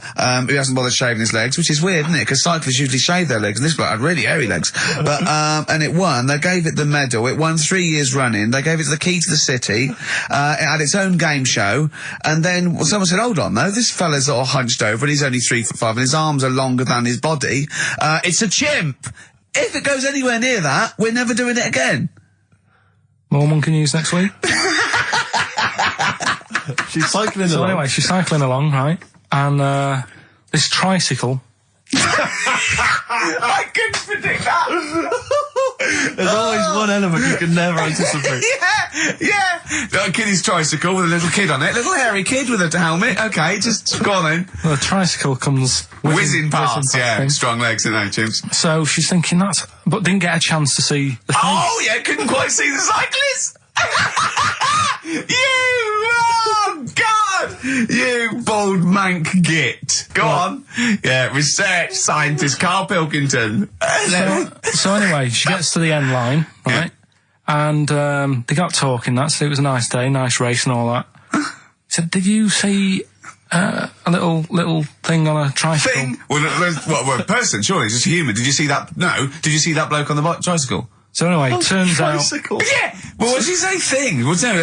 who hasn't bothered shaving his legs, which is weird, isn't it? Because cyclists usually shave their legs and this bloke had really hairy legs. But and it won. They gave it the medal. It won 3 years running. They gave it the key to the city. It had its own game show. And then someone said, hold on though, this fella's all hunched over and he's only 3'5" and his arms are longer than his body. It's a chimp. If it goes anywhere near that, we're never doing it again. More monkey news next week. She's cycling So along. anyway, she's cycling along, right? And this tricycle... I couldn't predict that. There's always one element you can never anticipate. Yeah. A kiddie's tricycle with a little kid on it. Little hairy kid with a helmet. Okay, just go on then. The tricycle comes Whizzing past, thing. Strong legs, isn't they, chimps? So she's thinking that's... But didn't get a chance to see the thing. Oh, yeah, couldn't quite see the cyclist. Oh, God! You bald mank git. Go on. Yeah, research scientist Karl Pilkington. So anyway, she gets to the end line, right? And they got talking, so it was a nice day, nice race and all that. He said, did you see a little thing on a tricycle? Thing? Well, a person, surely, just a human. Did you see that? No. Did you see that bloke on the tricycle? So anyway, turns out... Tricycle. Yeah! Well, what did she say thing? Well, no,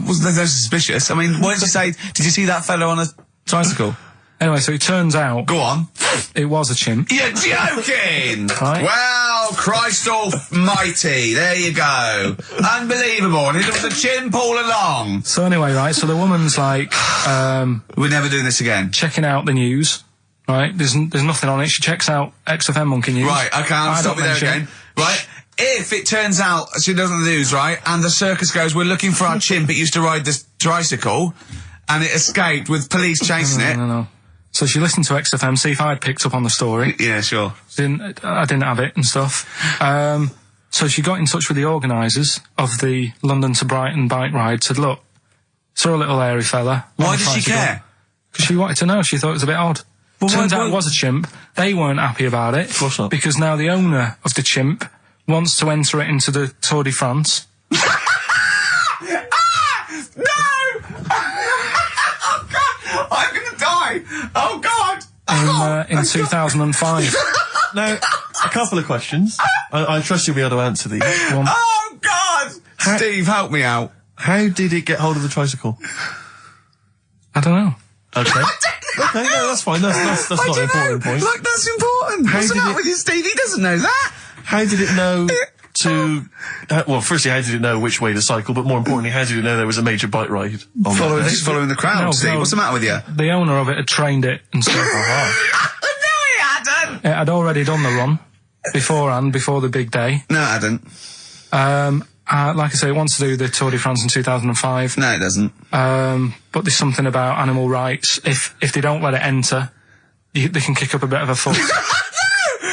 wasn't that suspicious? I mean, what did she say? Did you see that fellow on a tricycle? Anyway, so it turns out... Go on. It was a chimp. You're joking! Right. Well, Christ almighty, there you go. Unbelievable, and it was a chimp all along. So anyway, right, so the woman's like... We're never doing this again. checking out the news, right? There's nothing on it. She checks out XFM Monkey News. Right, okay, I'll stop you there again. Right, if it turns out she doesn't lose, right, and the circus goes, we're looking for our chimp, it used to ride this tricycle, and it escaped with police chasing it. No. So she listened to XFM, see if I'd picked up on the story. Yeah, sure. I didn't have it and stuff. So she got in touch with the organisers of the London to Brighton bike ride, said, look, saw a little hairy fella. Why did she care? Because she wanted to know. She thought it was a bit odd. Well, Turns out it was a chimp. They weren't happy about it. Of course not. Because now the owner of the chimp wants to enter it into the Tour de France. No! Oh, God! I'm gonna die! Oh, God! In 2005. Now, a couple of questions. I trust you'll be able to answer these. Oh, God! Steve, help me out. How did it get hold of the tricycle? I don't know. Okay. Okay, no, that's fine. That's not an important point. Like, that's important. What's the matter with you, Steve? He doesn't know that. How did it know to... well, firstly, how did it know which way to cycle? But more importantly, how did it know there was a major bike ride? Just following the crowd, Steve. What's the matter with you? The owner of it had trained it and stuff. No, he hadn't! It had already done the run beforehand, before the big day. No, it hadn't. Like I say, it wants to do the Tour de France in 2005. No, it doesn't. But there's something about animal rights. If they don't let it enter, they can kick up a bit of a fuss. No!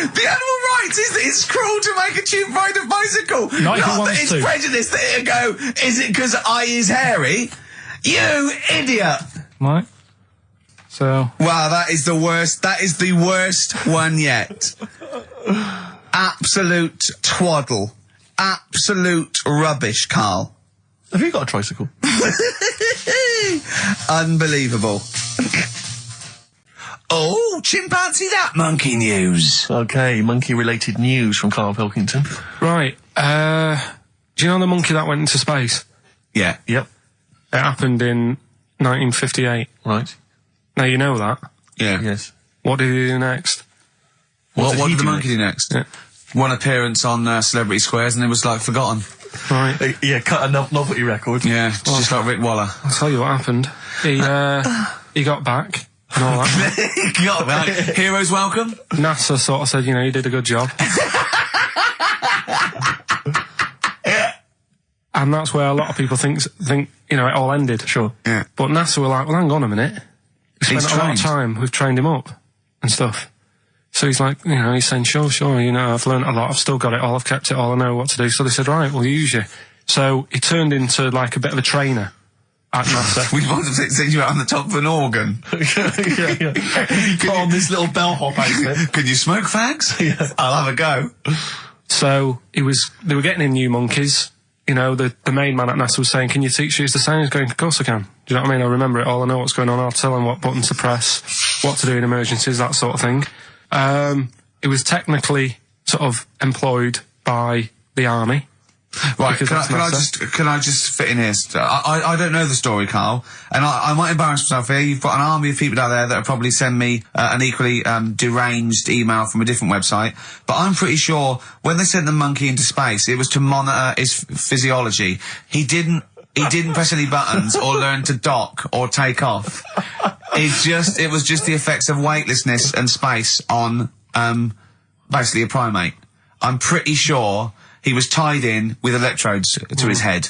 The animal rights is that it's cruel to make a chimp ride a bicycle. Not if he wants that it's to. prejudice that it'll go, is it because I is hairy? You idiot! Right? So... Wow, that is the worst one yet. Absolute twaddle. Absolute rubbish, Karl. Have you got a tricycle? Unbelievable. Oh, chimpanzee that monkey news. Okay, monkey-related news from Karl Pilkington. Right. Do you know the monkey that went into space? Yeah. Yep. It happened in 1958. Right. Now you know that. Yeah. Yes. What did he do next? What he did the do monkey do next? Yeah. One appearance on Celebrity Squares and it was, like, forgotten. Right. Yeah, cut a novelty record. Yeah, just like Rick Waller. I'll tell you what happened. He got back and all that. He got back. Heroes welcome. NASA sort of said, you know, you did a good job. And that's where a lot of people think, you know, it all ended. Sure. Yeah. But NASA were like, well, hang on a minute. We spent a lot of time, we've trained him up and stuff. So he's like, you know, he's saying, sure, you know, I've learned a lot, I've still got it all, I've kept it all, I know what to do. So they said, right, we'll use you. So he turned into, like, a bit of a trainer at NASA. We want to send you out on the top of an organ. yeah. You put on this little bellhop outfit. Could you smoke fags? Yeah. I'll have a go. So they were getting in new monkeys. You know, the main man at NASA was saying, can you teach these the sound? He's going, of course I can. Do you know what I mean? I remember it all, I know what's going on, I'll tell him what button to press, what to do in emergencies, that sort of thing. It was technically sort of employed by the army. Right, can I just fit in here? I don't know the story, Karl, and I might embarrass myself here. You've got an army of people out there that will probably send me an equally deranged email from a different website, but I'm pretty sure when they sent the monkey into space, it was to monitor his physiology. He didn't press any buttons or learn to dock or take off. It was just the effects of weightlessness and space on basically a primate. I'm pretty sure he was tied in with electrodes to his head.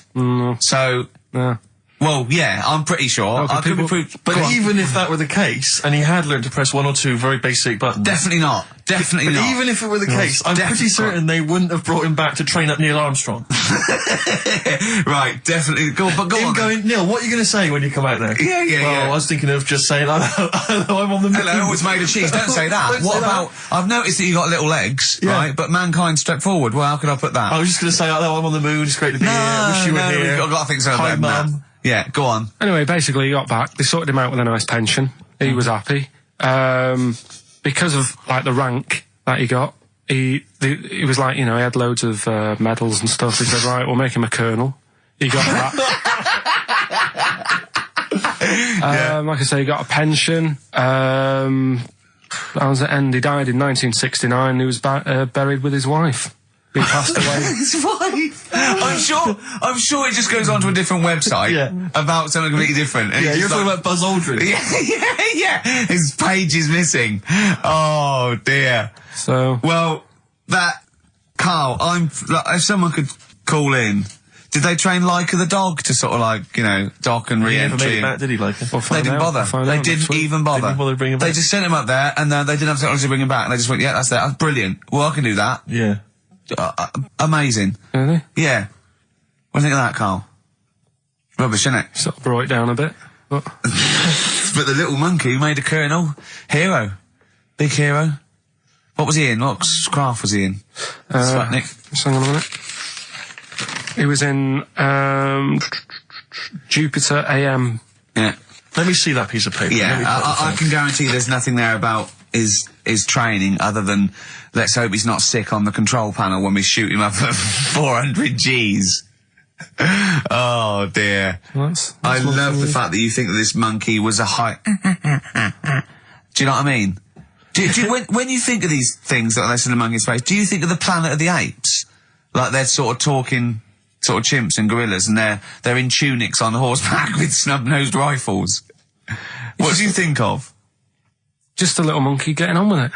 So, well, yeah, I'm pretty sure. I could be proved. But even if that were the case, and he had learned to press one or two very basic buttons. Definitely not. Definitely not. Even if it were the case, I'm pretty certain they wouldn't have brought him back to train up Neil Armstrong. Right, definitely. Go on. Going, Neil, what are you going to say when you come out there? Yeah. I was thinking of just saying, hello, I'm on the moon. Hello, it's made of cheese. Don't say that. Don't What say about, that. I've noticed that you got little legs, right? But mankind stepped forward. Well, how could I put that? I was just going to say, hello, I'm on the moon, it's great to be here, wish you were here. I've got to think so. Hi, better than that. Mum. Yeah, go on. Anyway, basically he got back, they sorted him out with a nice pension. He was happy. Because of, like, the rank that he got, he was like, you know, he had loads of medals and stuff. He said, right, we'll make him a colonel. He got that. Like I say, he got a pension. How was it end? He died in 1969. He was buried with his wife. He passed away. His wife. I'm sure it just goes on to a different website about something completely different. And You're talking about Buzz Aldrin. Yeah. His page is missing. Oh dear. So well, Karl, if someone could call in Did they train Leica the dog to sort of like, you know, dock and He never made re-entry? it back, did he, like it? They didn't bother. They didn't even bother. Didn't bother to bring him They back. just sent him up there, and they didn't have technology to bring him back. And they just went, yeah, that's that. That's brilliant. Well, I can do that. Yeah. Amazing. Really? Yeah. What do you think of that, Carl? Rubbish, isn't it? Sort of brought it down a bit. But But the little monkey made a colonel. Hero. Big hero. What was he in? What craft was he in? Sputnik. just hang on a minute. He was in Jupiter AM. Yeah. Let me see that piece of paper. Let me Yeah, put the I thing. can guarantee there's nothing there about his training other than let's hope he's not sick on the control panel when we shoot him up at 400 Gs. Oh dear. I love the fact that you think that this monkey was a high... Do you know what I mean? Do you, when you think of these things that are less in the monkey's face, do you think of the Planet of the Apes? Like they're sort of talking sort of chimps and gorillas and they're in tunics on horseback with snub-nosed rifles. What do you think of? Just a little monkey getting on with it.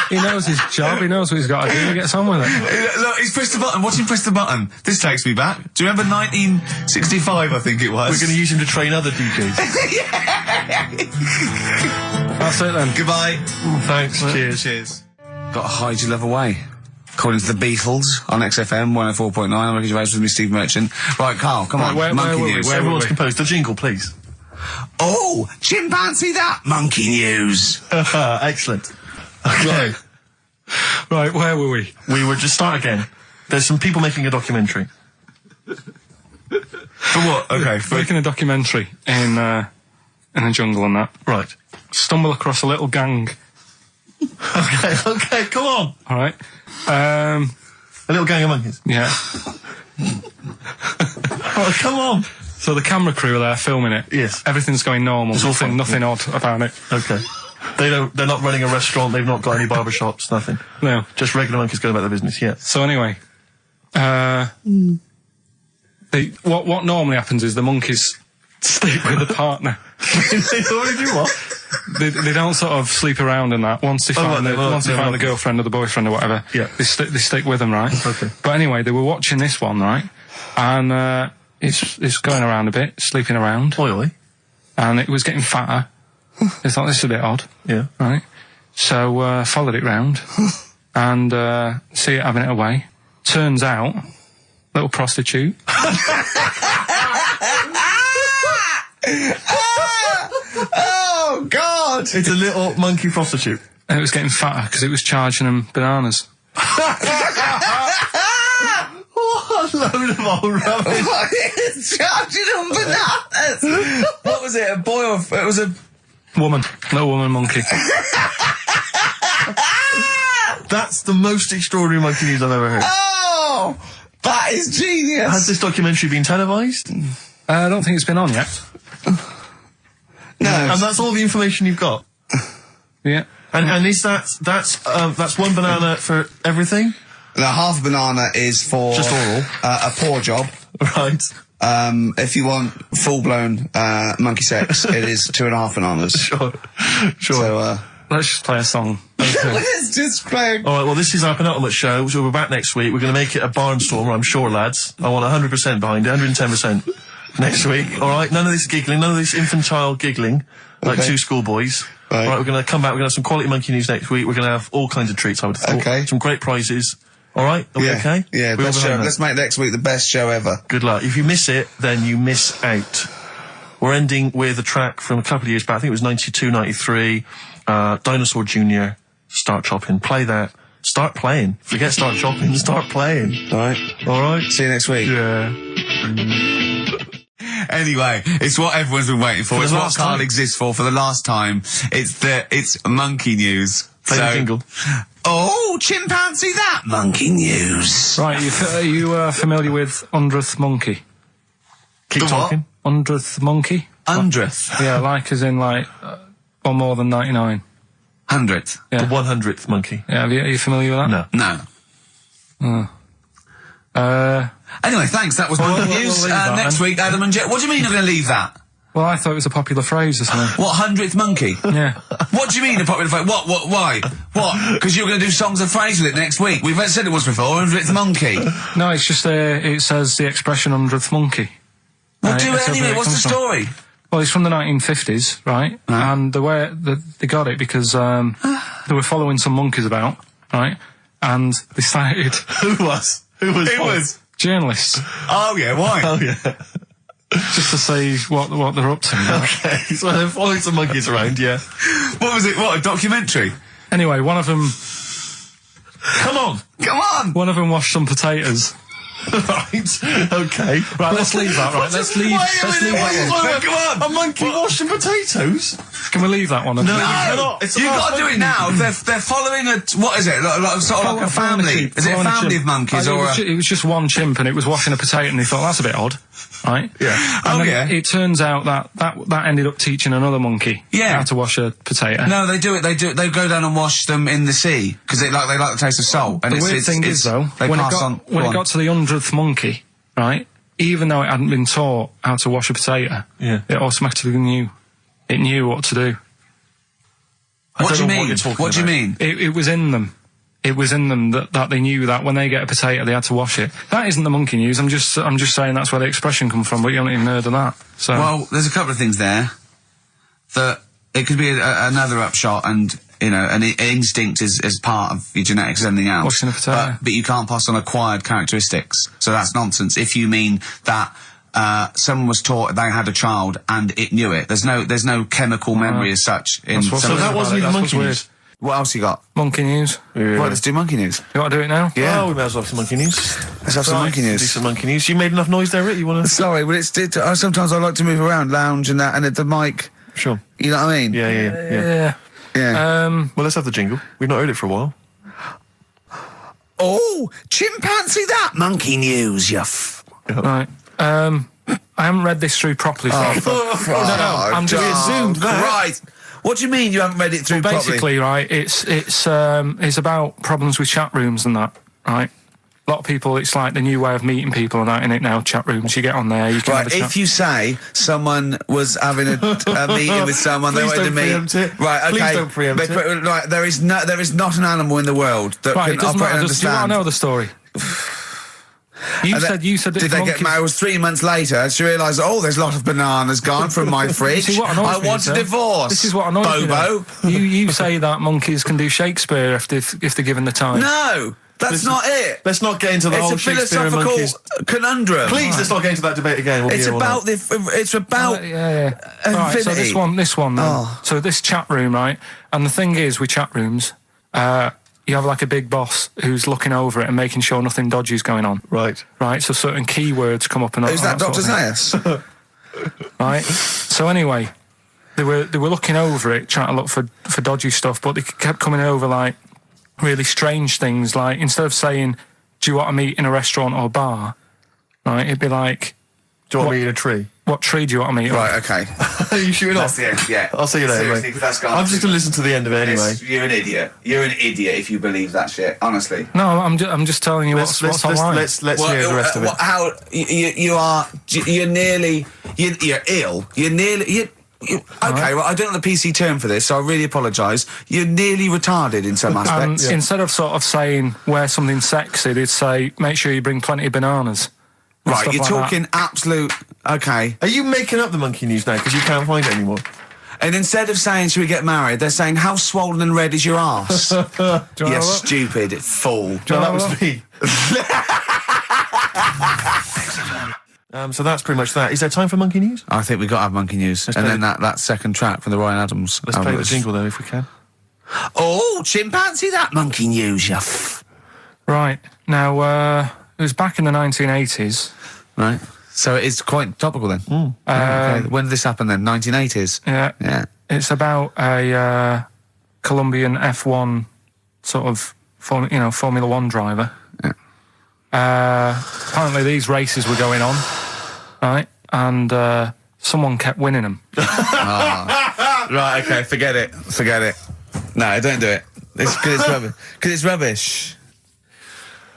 He knows his job, he knows what he's got to do, he gets on with it. Look, he's pressed the button. Watch him press the button. This takes me back. Do you remember 1965, I think it was? We're going to use him to train other DJs. That's it then. Goodbye. Thanks. Cheers. Cheers. Got to hide your love away. According to the Beatles on XFM 104.9, I'm Ricky Gervais with me, Steve Merchant. Right, Carl, come on. where monkey were we? news. Where Everyone's we? composed. The jingle, please. Oh, chimpanzee that monkey news. Excellent. Okay. Right, where were we? We were just start again. There's some people making a documentary. For what? Okay. Making a documentary in a jungle and that. Right. Stumble across a little gang. Okay, come on. Alright. A little gang of monkeys. Yeah. Oh, come on. So the camera crew are there filming it. Yes. Everything's going normal. It's all fun. Nothing odd about it. Okay. They're not running a restaurant, they've not got any barber shops, nothing. No. Just regular monkeys going about their business, yeah. So anyway, what normally happens is the monkeys sleep with the partner. They already do what? They don't sort of sleep around and that. Once they find the girlfriend or the boyfriend or whatever, Yeah. they stick with them, right? Okay. But anyway, they were watching this one, right? And it's going around a bit, sleeping around, Oily. and it was getting fatter. They thought, this is a bit odd, Yeah. right? So followed it round and see it having it away. Turns out, little prostitute. Oh, God! It's a little monkey prostitute. And it was getting fatter because it was charging them bananas. What a load of old rubbish. Charging them bananas! What was it, a boy or... It was a... Woman. Little woman monkey. That's the most extraordinary monkey news I've ever heard. Oh! That is genius! Has this documentary been televised? I don't think it's been on yet. No. And that's all the information you've got? Yeah. And is that's one banana for everything? The half a banana is for... Just oral. A paw job. Right. If you want full-blown monkey sex, it is 2.5 bananas. Sure. So, Let's just play a song. let's just play... Alright, well this is our penultimate show, so we're back next week. We're going to make it a barnstormer, I'm sure, lads. I want 100% behind it, 110% next week. Alright, none of this giggling, none of this infantile giggling, like Okay. two schoolboys. Right. Alright, we're going to come back, we're going to have some quality monkey news next week. We're going to have all kinds of treats, I would have thought. Okay. Some great prizes. Alright, are we okay? Yeah, We're all best show. behind that. Let's make next week the best show ever. Good luck. If you miss it, then you miss out. We're ending with a track from a couple of years back. I think it was 92, 93. Dinosaur Jr. Start Chopping. Play that. Start playing. Forget start chopping. Start playing. Alright. Alright? See you next week. Yeah. Anyway, it's what everyone's been waiting for. For It's the what last Carl time. exists for the last time. It's monkey news. Play the jingle. Oh, chimpanzee that monkey news. Right, are you familiar with 100th monkey? Keep The what? talking. 100th monkey? 100th. Yeah, like as in like, or more than 99. 100th. Yeah. The 100th monkey. Yeah, are you familiar with that? No. No. Anyway, thanks. That was monkey news. leave that Next then. week, Adam and Jet. What do you mean you're going to leave that? Well, I thought it was a popular phrase or something. What, 100th monkey? Yeah. What do you mean a popular phrase? What, why? What? Because you're going to do songs and phrases with it next week. We've said it once before, 100th monkey. No, it's just, it says the expression 100th monkey. Well, do That's it anyway, where what's the comes from. story? Well, it's from the 1950s, right? And the way they got it because they were following some monkeys about, right? And they started... Who was? Journalists. Oh, yeah, why? Oh, yeah. Just to see what they're up to. Right? Okay, so they're following some monkeys around, yeah. What was it? What, a documentary? Anyway, one of them Come on! One of them washed some potatoes. Right, okay. Right, let's leave that, right? Let's leave that one. Come on! A monkey washing potatoes? Can we leave that one? No, you cannot. It's You've about got to do it monkey now. news. They're following a... What is it? Sort of like a family. Is it a family of monkeys or a... It was just one chimp and it was washing a potato and they thought, that's a bit odd, right? Yeah. And Oh, then yeah. it turns out that ended up teaching another monkey how to wash a potato. No, they do it. They go down and wash them in the sea because they like the taste of salt. And The weird thing is, though, when it got to the 100th monkey, right, even though it hadn't been taught how to wash a potato, it automatically knew. It knew what to do. What do you know what mean? you're talking What do you about. mean? It was in them. It was in them that they knew that when they get a potato, they had to wash it. That isn't the monkey news. I'm just saying that's where the expression comes from, but you haven't even heard of that. So. Well, there's a couple of things there that it could be another upshot, and you know, an instinct is part of your genetics as anything else. Washing a potato. But you can't pass on acquired characteristics, so that's nonsense. If you mean that someone was taught they had a child and it knew it, there's no chemical memory as such. So that wasn't even monkey news. What else you got? Monkey news. Right, let's do monkey news. You want to do it now? Yeah. Oh, we may as well have some monkey news. Let's have some monkey news. Do some monkey news. You made enough noise there, Rick? You want to... Sorry, but sometimes I like to move around, lounge and that, and at the mic. Sure. You know what I mean? Yeah. Yeah. Well, let's have the jingle. We've not heard it for a while. Oh, chimpanzee that monkey news, Right. I haven't read this through properly. I'm just zoomed that. Right. What do you mean you haven't read it through basically, properly? right, it's about problems with chat rooms and that, right? A lot of people, it's like the new way of meeting people and that, in it now, chat rooms. You get on there, you can have a chat. If you say someone was having a meeting with someone, they Please wanted to don't meet. preempt it. Right, okay. Please don't preempt it. Right, there is not an animal in the world that Right, can it doesn't operate and matter. Do you want understand. to know the story? You said Did they get married? 3 months later, she realised, oh, there's a lot of bananas gone from my fridge. This is what annoys I me, want sir. a divorce. This is what annoys me. Bobo. You say that monkeys can do Shakespeare if they're given the time. No, that's not it. Let's not get into the whole It's a Shakespeare and philosophical monkeys. conundrum. Please, let's not get into that debate again. We'll be It's here all about night. it's about Right, so infinity. this one then. Oh. So this chat room, right? And the thing is with chat rooms, you have like a big boss who's looking over it and making sure nothing dodgy is going on. Right. Right, so certain keywords come up and Who's that, sort Dr. of thing. Zayas? Right. So anyway, they were looking over it, trying to look for dodgy stuff, but they kept coming over like really strange things. Like instead of saying, "Do you want to meet in a restaurant or bar?" Right, it'd be like, Do you want me in a tree? "What tree do you want to meet?" Right, okay. Are you shooting off? That's the end, yeah. I'll see you later, Seriously, mate. 'cause that's gone I'm just too going to listen to the end of it anyway. You're an idiot. You're an idiot if you believe that shit, honestly. No, I'm just telling you what's online. Let's hear the rest of it. How you're nearly you're ill. You're nearly okay. Well, I don't know the PC term for this, so I really apologise. You're nearly retarded in some aspects. Instead of sort of saying wear something sexy, they'd say make sure you bring plenty of bananas. and Right, stuff you're like that. talking absolute. Okay. Are you making up the monkey news now because you can't find it anymore? And instead of saying should we get married, they're saying how swollen and red is your arse? Do you wanna You have a look? stupid fool. No, that was me. So that's pretty much that. Is there time for monkey news? I think we've got to have monkey news. Let's And play then that second track from the Ryan Adams. Let's play album the is- jingle though, if we can. Oh, chimpanzee that monkey news, Right now, it was back in the 1980s. Right. So it is quite topical then. Okay. When did this happen then? 1980s? Yeah, Yeah. it's about a Colombian F1 sort of Formula One driver. Apparently these races were going on, right? And someone kept winning them. Right, okay, forget it. Forget it. No, don't do it. It's because it's rubbish. Because it's rubbish.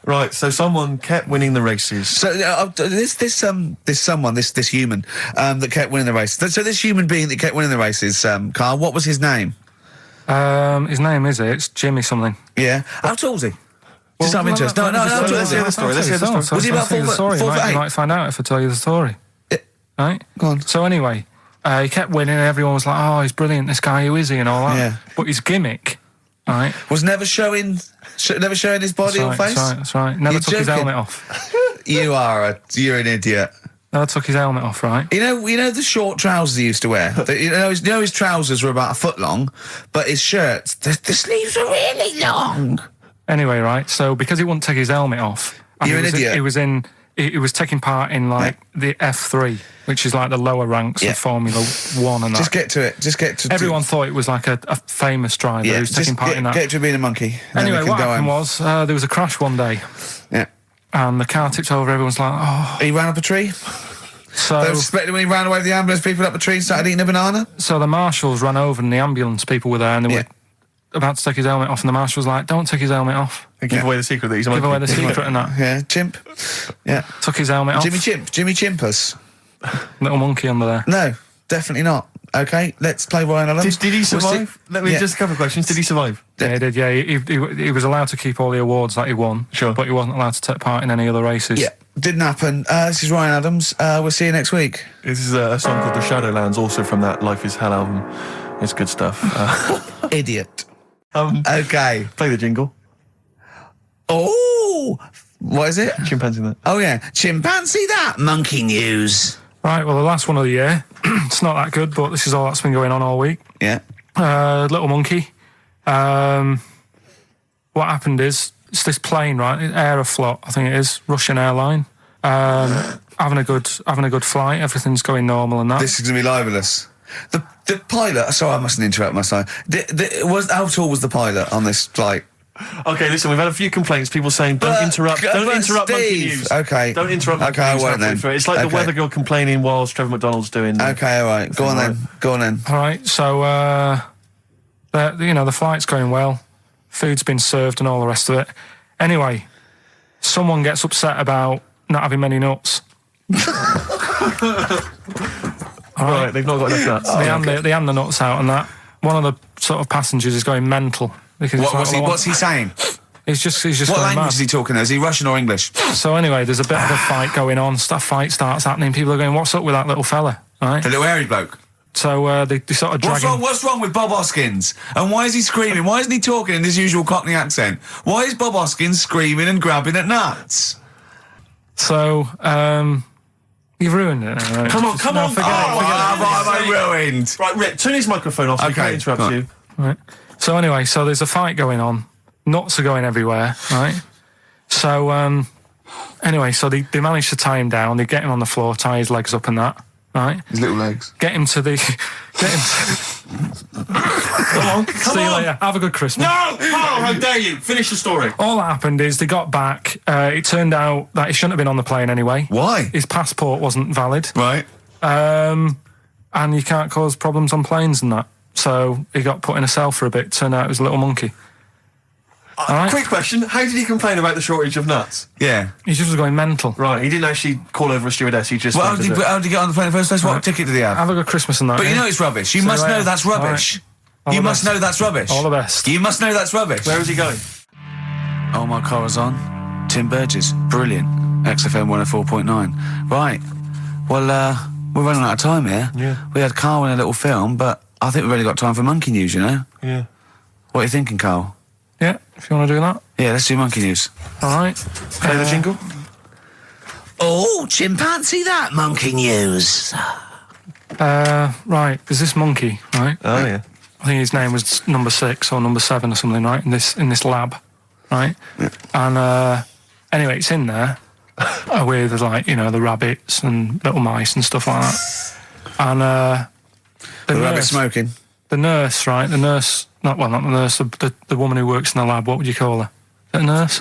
Right, so someone kept winning the races. So this human that kept winning the races. So this human being that kept winning the races, Karl, what was his name? His name it's Jimmy something. Yeah. How tall was he? Just out of interest. No, Let's hear the story. Let's hear the story. Was he about 4 foot You 8? might find out if I tell you the story. Right? Go on. So anyway, he kept winning and everyone was like, oh, he's brilliant, this guy, who is he, and all that. Yeah. But his gimmick, right? Was never showing his body or face? That's right. Never took his helmet off. You're an idiot. Never took his helmet off, right? You know the short trousers he used to wear? His trousers were about a foot long, but his shirts, the sleeves were really long. Anyway, right, so because he wouldn't take his helmet off... You're an idiot. He was taking part in, like, the F3, which is like the lower ranks of Formula 1 and that. Just get to it. Everyone thought it was like a famous driver who was taking part in that. Get to being a monkey. Anyway, what happened was, there was a crash one day. Yeah. And the car tipped over, everyone's like, oh... He ran up a tree? So... They were suspecting when he ran away with the ambulance people up a tree and started eating a banana? So the marshals ran over and the ambulance people were there and they were about to take his helmet off and the marshal was like, don't take his helmet off. And give away the secret that he's a monkey. Give away the secret and that. Yeah, chimp. Yeah. Took his helmet off. Jimmy Chimpus. Little monkey under there. No, definitely not. Okay, let's play Ryan Adams. Did he survive? Let me just a couple of questions. Did he survive? Yeah, he did, yeah. He was allowed to keep all the awards that he won. Sure. But he wasn't allowed to take part in any other races. Yeah, didn't happen. This is Ryan Adams. We'll see you next week. This is a song called The Shadowlands, also from that Life is Hell album. It's good stuff. Idiot. Okay. Play the jingle. Oh! What is it? Chimpanzee that. Oh, yeah. Chimpanzee that! Monkey news. Right, well, the last one of the year. It's not that good, but this is all that's been going on all week. Yeah. Little monkey. What happened is, it's this plane, right? Aeroflot, I think it is, Russian airline. Having a good flight. Everything's going normal and that. This is going to be libelous. The pilot... Sorry, I mustn't interrupt my side. How tall was the pilot on this flight? Okay, listen, we've had a few complaints. People saying, don't interrupt monkey news. Okay. Don't interrupt monkey news. Okay, I won't then. It's like the weather girl complaining whilst Trevor McDonald's doing... Okay, all right. Go on then. All right, so, the flight's going well. Food's been served and all the rest of it. Anyway, someone gets upset about not having many nuts. Right, they've not got enough nuts. They hand the nuts out and that. One of the sort of passengers is going mental. What's he saying? He's just what going language mad. is he talking? Is he Russian or English? So anyway, there's a bit of a fight going on. Fight starts happening. People are going, "What's up with that little fella?" Right? The little hairy bloke. So they sort of drag him. What's wrong with Bob Hoskins? And why is he screaming? Why isn't he talking in his usual Cockney accent? Why is Bob Hoskins screaming and grabbing at nuts? So you've ruined it. Right? Come on. Forget it. Have I ruined? Right, Rick, turn his microphone off so he can't interrupt you. Right. So anyway, there's a fight going on. Nuts are going everywhere, right? So they manage to tie him down. They get him on the floor, tie his legs up and that, right? His little legs. Get him to... Come See you later. Have a good Christmas. No! Carl, how dare you? Finish the story. All that happened is they got back. It turned out that he shouldn't have been on the plane anyway. Why? His passport wasn't valid. Right. And you can't cause problems on planes and that. So he got put in a cell for a bit. Turned out it was a little monkey. Right. Quick question. How did he complain about the shortage of nuts? Yeah. He just was going mental. Right, he didn't actually call over a stewardess, he just... Well, how did he get on the plane in the first place? What ticket did he have? Have a good Christmas and that. But you know it's rubbish. You must know that's rubbish. You must know that's rubbish. All the best. You must know that's rubbish. Where is he going? Oh, my car is on. Tim Burgess. Brilliant. XFM 104.9. Right. Well, we're running out of time here. Yeah. We had Karl in a little film, but I think we've only got time for monkey news, you know? Yeah. What are you thinking, Karl? Yeah, if you want to do that. Yeah, let's do monkey news. All right. Play the jingle. Oh, chimpanzee that monkey news. Right, there's this monkey, right? Oh, yeah. I think his name was number 6 or number 7 or something, right? In this lab, right? Yeah. And anyway, it's in there with the rabbits and little mice and stuff like that. And The rabbit smoking. The nurse, right? The nurse, not the nurse, the woman who works in the lab. What would you call her? A nurse?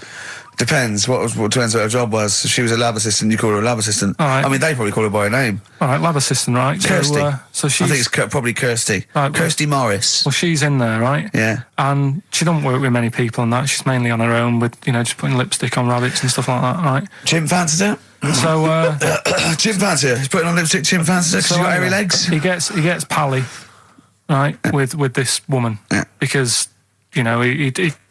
Depends. Depends what her job was. If she was a lab assistant, you call her a lab assistant. All right. I mean, they probably call her by her name. All right, lab assistant, right? Kirsty. So she's... I think it's probably Kirsty. Right, Kirsty Morris. Well, she's in there, right? Yeah. And she don't work with many people and that. She's mainly on her own with, just putting lipstick on rabbits and stuff like that, right? Chimp fancies her? So, Chimp fancy her. He's putting on lipstick, chimp fancies her because she's got hairy legs. He gets pally, right, with this woman. Yeah. Because,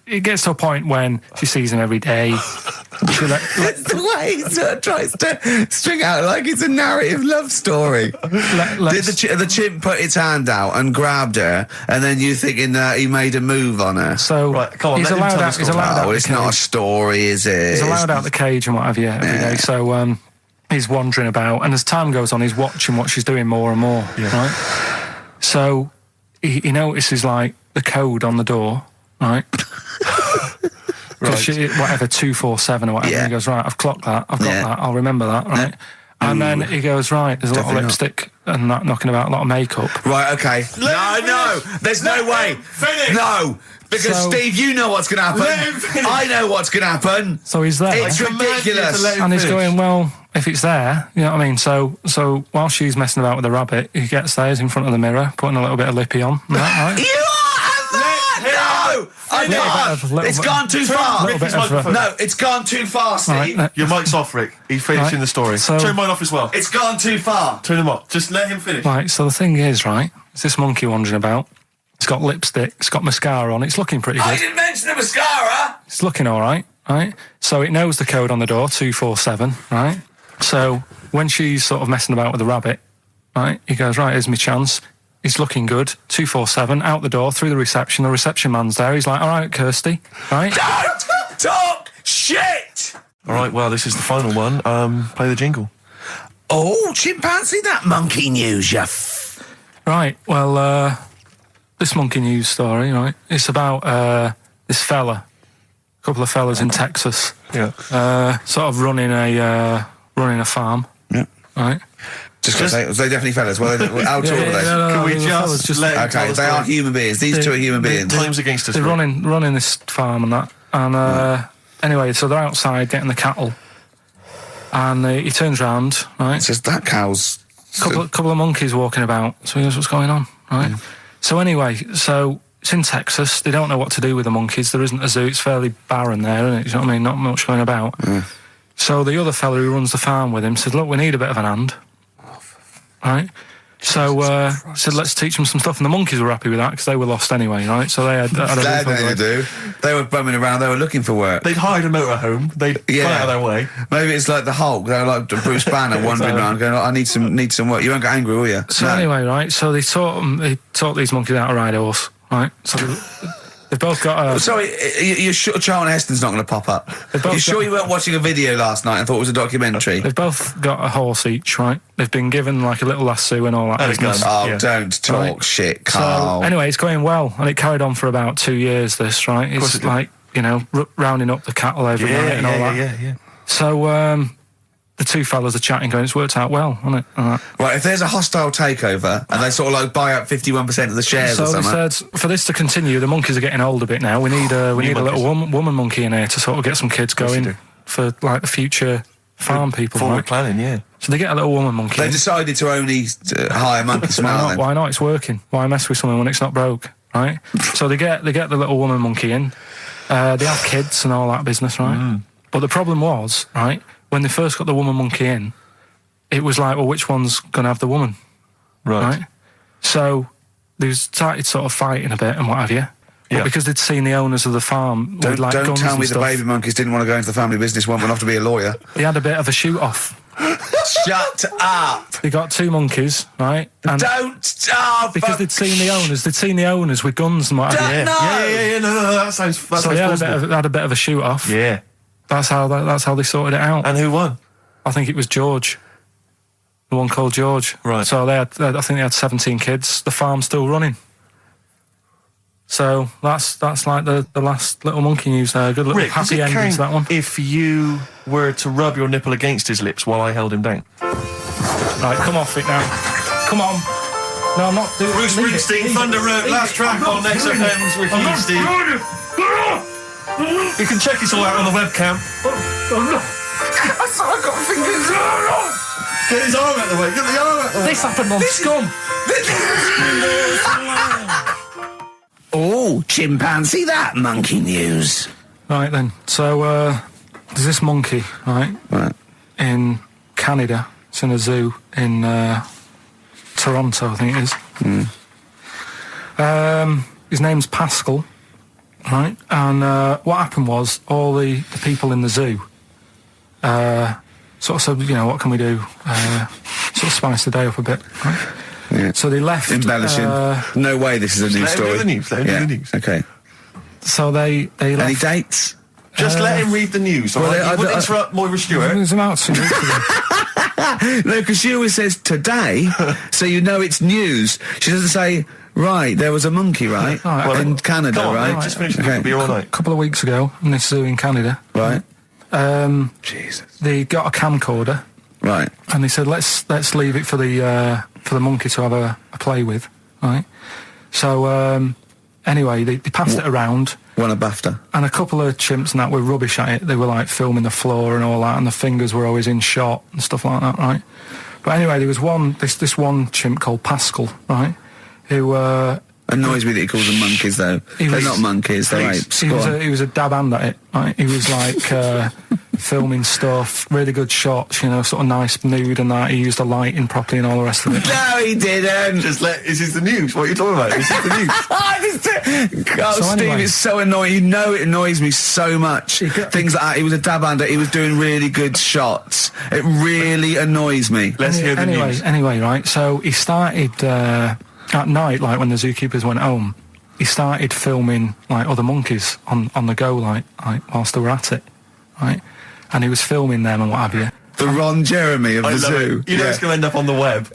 it gets to a point when she sees him every day. It's the way he sort of tries to string out like it's a narrative love story. Did the chimp put its hand out and grabbed her, and then you thinking that he made a move on her? So right, come on, he's allowed out. He's allowed out. It's not a story, is it? He's allowed out the cage and what have you every day. So he's wandering about, and as time goes on, he's watching what she's doing more and more. Yeah. Right. So he notices like the code on the door, right? Because whatever 247 or whatever, he goes, right, I've clocked that, I've got that, I'll remember that, right? And then he goes, right, there's a lot of lipstick and that knocking about, a lot of makeup. Right, okay. No, there's no way. Finish. No, because Steve, you know what's going to happen. I know what's going to happen. So he's there. It's ridiculous. And he's going, well, if it's there, you know what I mean? So while she's messing about with the rabbit, he gets there, he's in front of the mirror, putting a little bit of lippy on. Right? No! I know! It's gone too far! No, it's gone too far, Steve. Right, your mic's off, Rick. He's finishing the story. So, turn mine off as well. It's gone too far. Turn him off. Just let him finish. Right, so the thing is, right, it's this monkey wandering about. It's got lipstick, it's got mascara on, it's looking pretty good. I didn't mention the mascara! It's looking alright, right? So it knows the code on the door, 247, right? So when she's sort of messing about with the rabbit, right, he goes, right, here's my chance. He's looking good. 247, out the door, through the reception man's there. He's like, all right, Kirsty, right? Don't talk shit! All right, well, this is the final one. Play the jingle. Oh, chimpanzee, that monkey news, Right, well, this monkey news story, right, it's about this fella, a couple of fellas in Texas, sort of running a farm, right? Just going to say, they definitely fellas. Well, how tall are they? Can we just let okay, they are human beings. These two are human beings. Time's against us. They're running this farm and that. And anyway, so they're outside getting the cattle. And he turns round, right? It's just that cow's... Couple of monkeys walking about. So he goes, what's going on, right? So anyway, so it's in Texas. They don't know what to do with the monkeys. There isn't a zoo. It's fairly barren there, isn't it? You know what I mean? Not much going about. So the other fella who runs the farm with him said, look, we need a bit of an hand. Right, so said let's teach them some stuff, and the monkeys were happy with that because they were lost anyway, right? So they had a do. They were bumming around. They were looking for work. They'd hired a motorhome. They'd gone out of their way. Maybe it's like the Hulk. They were like Bruce Banner wandering around, going, "I need some work." You won't get angry, will you? So anyway, right? So they taught these monkeys how to ride a horse, right? So they've both got. Sorry, you're sure Charlton Heston's not going to pop up? You sure you weren't watching a video last night and thought it was a documentary? They've both got a horse each, right? They've been given like a little lasso and all that business. Oh, don't talk shit, Carl. So anyway, it's going well, and it carried on for about 2 years. This, right? It's like rounding up the cattle every night and all that. Yeah. So the two fellas are chatting, going, "It's worked out well, hasn't it?" Right, if there's a hostile takeover and they sort of like buy up 51% of the shares or something. So they said, for this to continue, the monkeys are getting old a bit now. We need a little woman monkey in here to sort of get some kids going for like the future farm people. Forward planning, yeah. So they get a little woman monkey. They decided to only hire monkey smile. Why not? It's working. Why mess with something when it's not broke, right? So they get the little woman monkey in. They have kids and all that business, right? But the problem was, right, when they first got the woman monkey in, it was like, well, which one's going to have the woman? Right? So they started sort of fighting a bit and what have you. But because they'd seen the owners of the farm with like guns and stuff. Don't tell me the baby monkeys didn't want to go into the family business, went off to be a lawyer. They had a bit of a shoot-off. Shut up! They got two monkeys, right? And don't stop! Because they'd seen the owners with guns and what have you. No, that sounds so they had a bit of a shoot-off. Yeah. That's how they sorted it out. And who won? I think it was George. The one called George. Right. So I think they had 17 kids. The farm's still running. So that's like the last little monkey news there. Good little happy ending to that one. If you were to rub your nipple against his lips while I held him down. Right, come off it now. Come on. No, I'm not doing it. Bruce Springsteen, Thunder Road, last track on XFM's Ricky Steve. You can check this all out on the webcam. I've got fingers. Get his arm out the way. Get the arm out the way. This happened on Scum. Oh, chimpanzee that monkey news. Right then, so there's this monkey, right, in Canada. It's in a zoo in Toronto, I think it is. His name's Pascal, right, and what happened was all the people in the zoo sort of said, you know, what can we do? Sort of spice the day up a bit, right? Yeah. So they left... Embellishing. No way this is a news story. Let him do the news. Okay. So they left... Any dates? Just let him read the news, all right? You wouldn't interrupt Moira Stewart. It was about 2 weeks ago. No, because she always says today, so you know it's news. She doesn't say, right, there was a monkey, right? In Canada, come on, right? Mate, just finish the It'll be all night. A couple of weeks ago, in this zoo in Canada. Right. Jesus. They got a camcorder. Right. And they said, let's leave it for the monkey to have a play with, right? So, anyway, they passed it around. Won a BAFTA. And a couple of chimps and that were rubbish at it. They were like filming the floor and all that, and the fingers were always in shot and stuff like that, right? But anyway, there was this one chimp called Pascal, right? Who annoys me that he calls them monkeys, though. They're not monkeys, they're apes. He was a dab hand at it, right? He was like filming stuff, really good shots, you know, sort of nice mood and that. He used the lighting properly and all the rest of it. No, he didn't. This is the news. What are you talking about? This is the news. God, so Steve, anyway, it's so annoying. You know it annoys me so much. Things like that. He was a dab hand. He was doing really good shots. It really annoys me. Let's hear the news. Anyway, right, so he started, at night, like when the zookeepers went home, he started filming, like, other monkeys on the go, like whilst they were at it, right? And he was filming them and what have you. The Ron Jeremy of the zoo. You know it's going to end up on the web.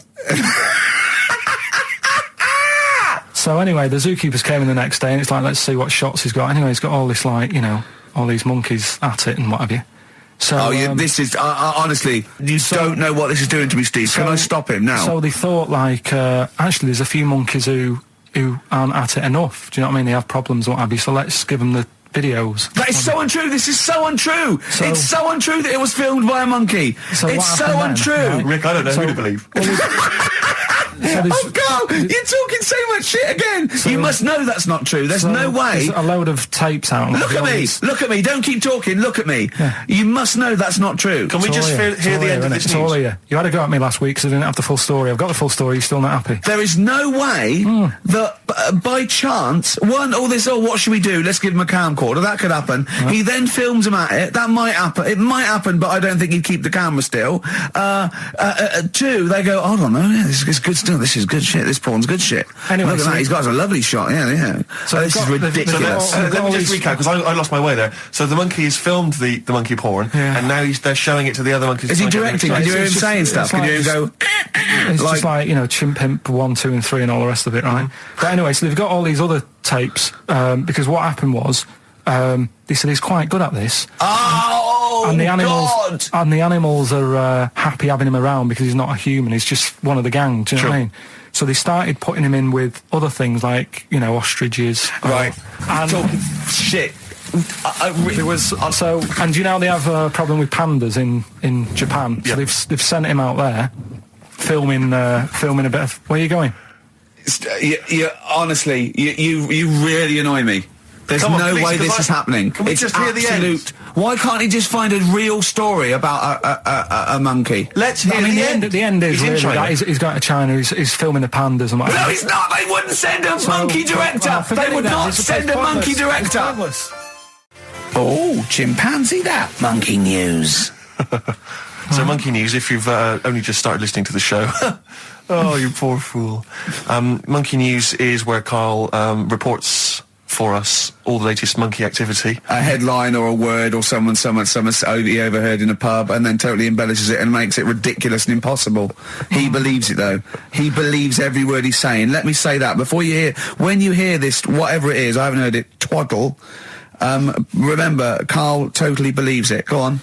So anyway, the zookeepers came in the next day and it's like, let's see what shots he's got. Anyway, he's got all this, like, you know, all these monkeys at it and what have you. So, this is, honestly, you don't know what this is doing to me, Steve. Can I stop him now? So they thought, like, actually there's a few monkeys who aren't at it enough. Do you know what I mean? They have problems and what have you, so let's give them the videos. That is so untrue. This is so untrue. It's so untrue that it was filmed by a monkey. So it's so untrue. Right? Rick, I don't know who to believe. Oh, God! You're talking so much shit again! You must know that's not true. There's no way. There's a load of tapes out. Look at me! Look at me! Don't keep talking. Look at me. Yeah. You must know that's not true. Can we just hear the end of this news? It's all here. You had to go at me last week because I didn't have the full story. I've got the full story. You're still not happy. There is no way that by chance, what should we do? Let's give him a camcorder. That could happen. Yeah. He then films him at it. That might happen. It might happen, but I don't think he'd keep the camera still. Two, they go, I don't know. Yeah, this is good stuff. This is good shit. This porn's good shit. Anyway, look at that. He's got a lovely shot. Yeah. So this is ridiculous. Let me just recap because I lost my way there. So the monkey has filmed the monkey porn, and now they're showing it to the other monkeys. Is he directing? Can you hear him saying stuff? Can you hear him go? It's just like, you know, Chimp Pimp 1, 2, and 3, and all the rest of it, right? But anyway, so they've got all these other tapes because what happened was they said he's quite good at this. Oh, and the animals, God! And the animals are happy having him around because he's not a human. He's just one of the gang. Do you know what I mean? So they started putting him in with other things like, you know, ostriches. Right. And talking shit. There was and do you know they have a problem with pandas in Japan? So they've sent him out there, filming a bit of. Where are you going? Honestly, you really annoy me. There's no way this is happening. Can we just hear the end? Why can't he just find a real story about a monkey? Let's hear the end. The end is really that he's going to China. He's filming the pandas and whatever. No, he's not. They wouldn't send a monkey director. They would not send a monkey director. Oh, chimpanzee that monkey news. So monkey news. If you've only just started listening to the show. Oh, you poor fool. Monkey news is where Karl reports for us all the latest monkey activity. A headline or a word or someone he overheard in a pub and then totally embellishes it and makes it ridiculous and impossible. He believes it though. He believes every word he's saying. Let me say that before when you hear this, whatever it is, I haven't heard it, twaddle, remember, Karl totally believes it. Go on.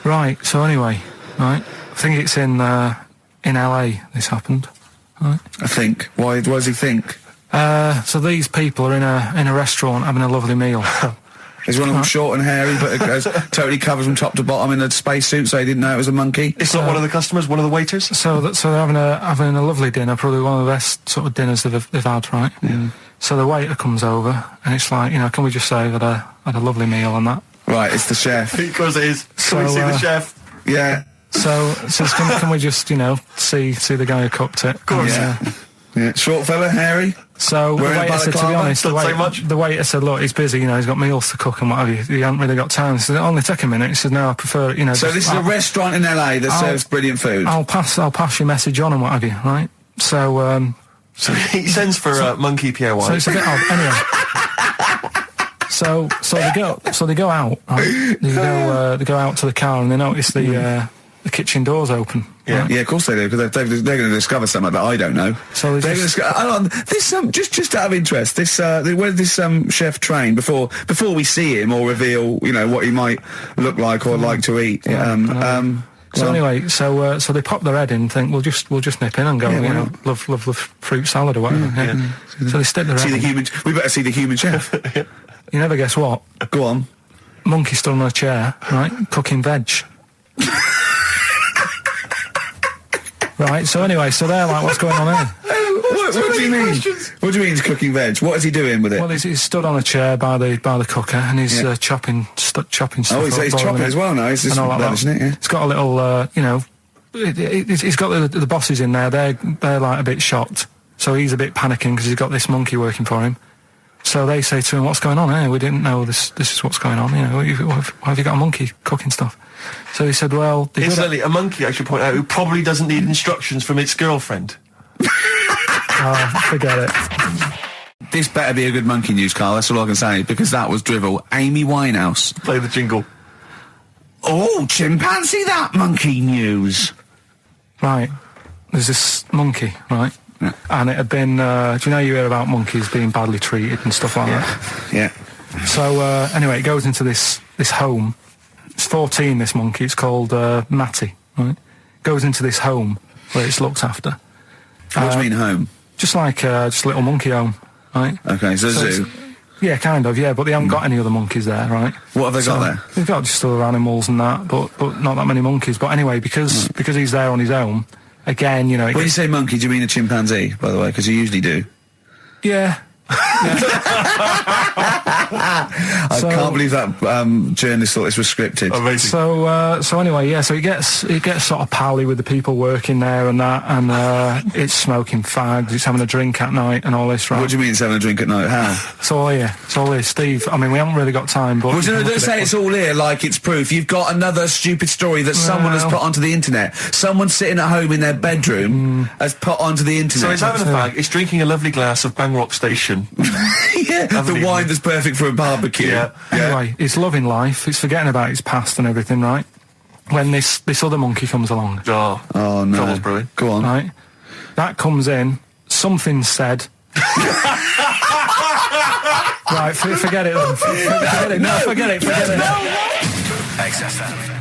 Right, so anyway, right, I think it's in LA this happened. Right. I think. Why does he think? So these people are in a restaurant having a lovely meal. He's one of them short and hairy, but it goes totally covered from top to bottom in a spacesuit, so he didn't know it was a monkey. It's not one of the customers, one of the waiters? So they're having a lovely dinner, probably one of the best sort of dinners they've had, right? Yeah. So the waiter comes over, and it's like, can we just say that I had a lovely meal and that? Right, it's the chef. Of course it is. Can we see the chef? Yeah. So can we just, see the guy who cooked it? Of course. Yeah. Short fella, hairy. So the waiter said, to be honest, the waiter said, look, he's busy, he's got meals to cook and what have you. He hasn't really got time. He said, only take a minute. He said, no, I prefer, So this is a restaurant in LA that serves brilliant food. I'll pass your message on and what have you, right? So, So he sends for Monkey Pierre White. So it's a bit odd. Anyway. So they go out, right? They go out to the car and they notice the kitchen door's open. Yeah, right? yeah, of course they do, because they're going to discover something that I don't know. So they're going to discover. Just out of interest, where did this chef train before we see him or reveal, what he might look like or like to eat? Anyway, so they pop their head in and think we'll just nip in and go, love fruit salad or whatever. Yeah. So they stick their head in. We better see the human chef. You never guess what? Go on. Monkey stood on a chair, right, cooking veg. Right, so anyway, they're like, what's going on here? What do you mean? What do you mean he's cooking veg? What is he doing with it? Well, he's stood on a chair by the cooker and he's chopping stuff. Oh, he's chopping as well now. He's just isn't it? Yeah. It's got a little, he's got the bosses in there. They're like a bit shocked. So he's a bit panicking because he's got this monkey working for him. So they say to him, "What's going on here? We didn't know this is what's going on. Why have you got a monkey cooking stuff?" So he said, "Well, incidentally, a monkey, I should point out, who probably doesn't need instructions from its girlfriend." Forget it. This better be a good monkey news, Carl. That's all I can say, because that was drivel. Amy Winehouse. Play the jingle. Oh, chimpanzee, that monkey news. Right. There's this monkey, right? Yeah. And it had been, do you hear about monkeys being badly treated and stuff like that? Yeah. So, anyway, it goes into this home. It's 14, this monkey. It's called, Matty, right? Goes into this home where it's looked after. What do you mean, home? Just like, just a little monkey home, right? Okay, so zoo. Yeah, kind of, yeah, but they haven't got any other monkeys there, right? What have they got there? They've got just other animals and that, but not that many monkeys. But anyway, because he's there on his own, again, When you say monkey, do you mean a chimpanzee, by the way? Because you usually do. Yeah. I can't believe that journalist thought this was scripted. Amazing. So anyway, yeah. So he gets sort of pally with the people working there and that, and it's smoking fags. It's having a drink at night and all this. Right? What do you mean it's having a drink at night? How? It's all here, Steve. I mean, we haven't really got time, but don't say it's all here like it's proof. You've got another stupid story that someone has put onto the internet. Someone sitting at home in their bedroom has put onto the internet. So he's having a fag. He's drinking a lovely glass of Bang Rock Station. Yeah, the wine that's perfect for a barbecue. Yeah. Anyway, he's loving life. He's forgetting about his past and everything, right? When this other monkey comes along. Oh no. Trouble's brewing. Go on. Right? That comes in. Something said. Right, forget it then. Forget it. No, forget it. XFM.